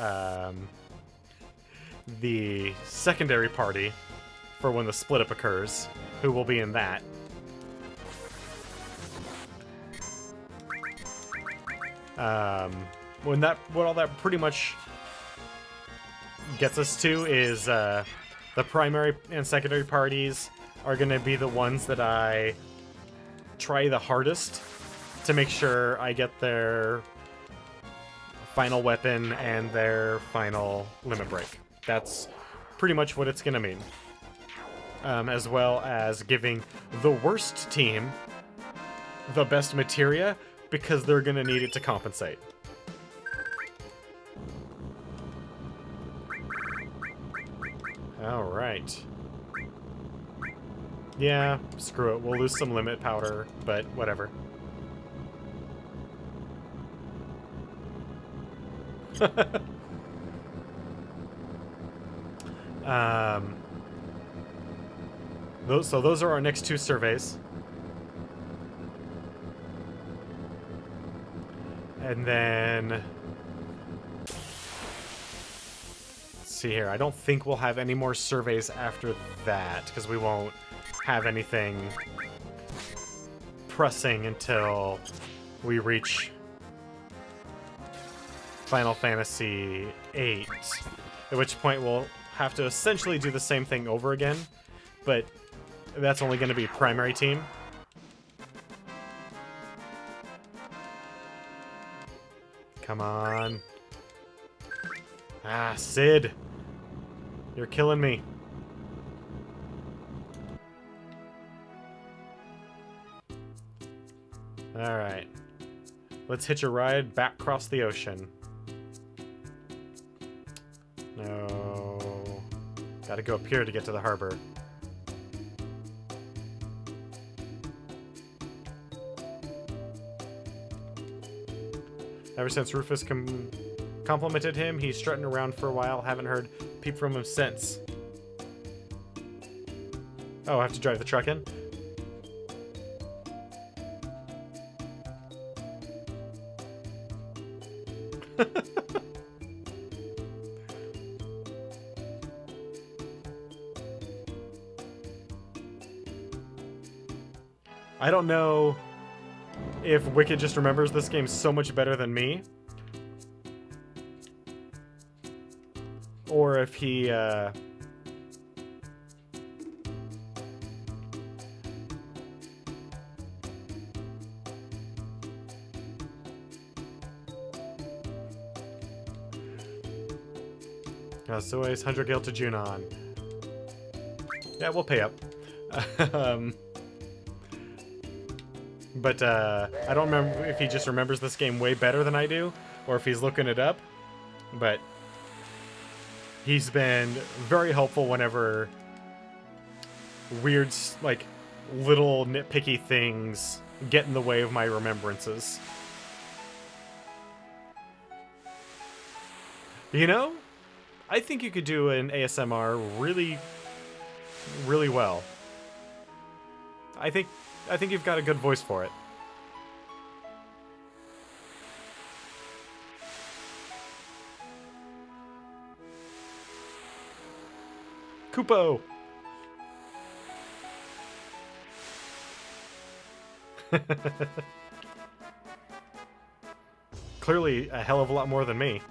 the secondary party for when the split up occurs, who will be in that. What all that pretty much gets us to is the primary and secondary parties are going to be the ones that I try the hardest to make sure I get their final weapon and their final limit break. That's pretty much what it's going to mean. As well as giving the worst team the best materia, because they're going to need it to compensate. Alright. Yeah, screw it. We'll lose some limit powder, but whatever. Those are our next 2 surveys. And then... let's see here. I don't think we'll have any more surveys after that, because we won't have anything pressing until we reach Final Fantasy VIII. At which point we'll have to essentially do the same thing over again, but that's only going to be primary team. Come on. Ah, Sid. You're killing me. Alright. Let's hitch a ride back across the ocean. No. Gotta go up here to get to the harbor. Ever since Rufus complimented him, he's strutting around for a while. Haven't heard peep from him since. Oh, I have to drive the truck in? I don't know if Wicked just remembers this game so much better than me, or if he Zoe's 100 gil to Junon. Yeah, we'll pay up. But I don't remember if he just remembers this game way better than I do, or if he's looking it up. But he's been very helpful whenever weird, like, little nitpicky things get in the way of my remembrances. You know, I think you could do an ASMR really, really well. I think you've got a good voice for it. Kupo! Clearly a hell of a lot more than me.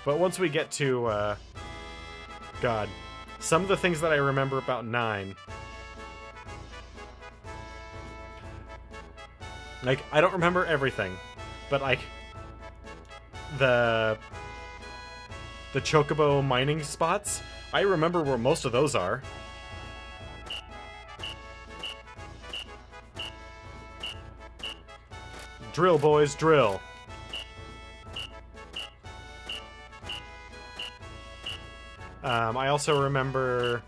But once we get to, God, some of the things that I remember about 9... Like, I don't remember everything, but, like, the chocobo mining spots, I remember where most of those are. Drill, boys, drill. I also remember...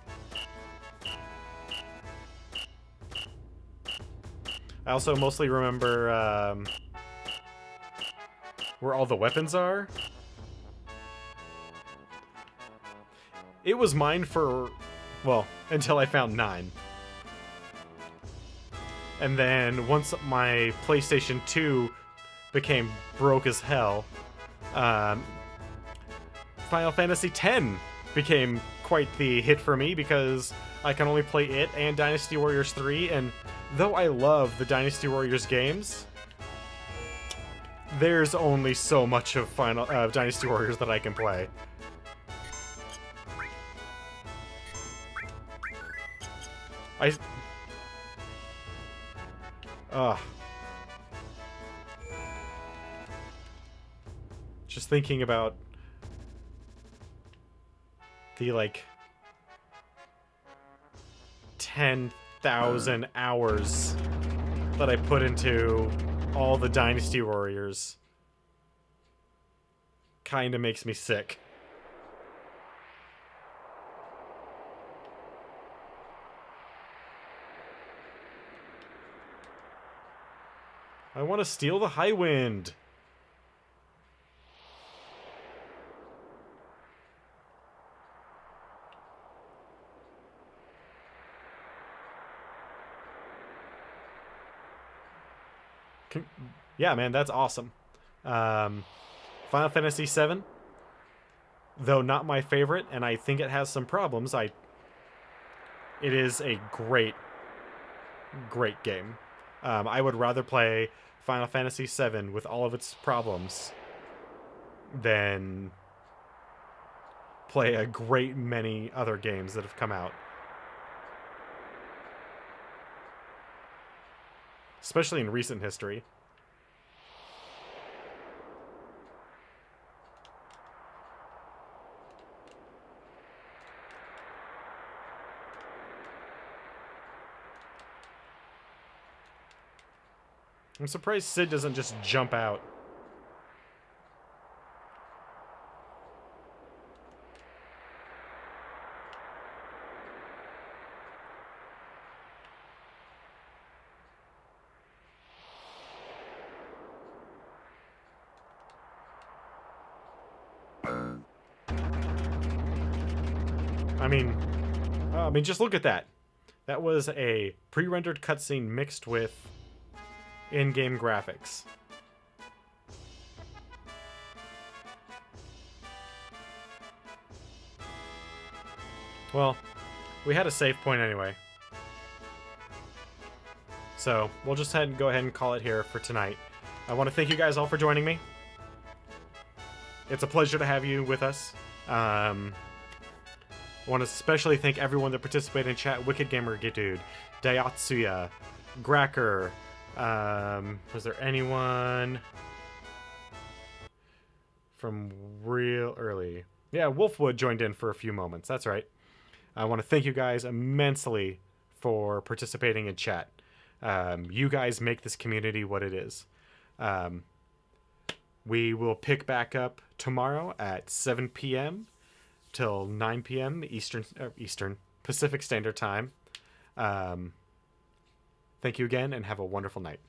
I also mostly remember where all the weapons are. It was mine for, well, until I found 9. And then once my PlayStation 2 became broke as hell, Final Fantasy X became quite the hit for me because I can only play it and Dynasty Warriors 3, and though I love the Dynasty Warriors games, there's only so much of Dynasty Warriors that I can play. Just thinking about the, like, 10,000 hours that I put into all the Dynasty Warriors kinda makes me sick. I want to steal the High Wind. Yeah, man, that's awesome. Final Fantasy VII, though not my favorite, and I think it has some problems, it is a great, great game. I would rather play Final Fantasy VII with all of its problems than play a great many other games that have come out. Especially in recent history. I'm surprised Sid doesn't just jump out. I mean, just look at that. That was a pre-rendered cutscene mixed with in-game graphics. Well, we had a save point anyway. So, we'll just go ahead and call it here for tonight. I want to thank you guys all for joining me. It's a pleasure to have you with us. I want to especially thank everyone that participated in chat. Wicked Gamer Dude, Dayatsuya, Gracker. Was there anyone from real early? Yeah, Wolfwood joined in for a few moments. That's right. I want to thank you guys immensely for participating in chat. You guys make this community what it is. We will pick back up tomorrow at 7 p.m. till 9 p.m. Eastern Pacific Standard Time. Thank you again, and have a wonderful night.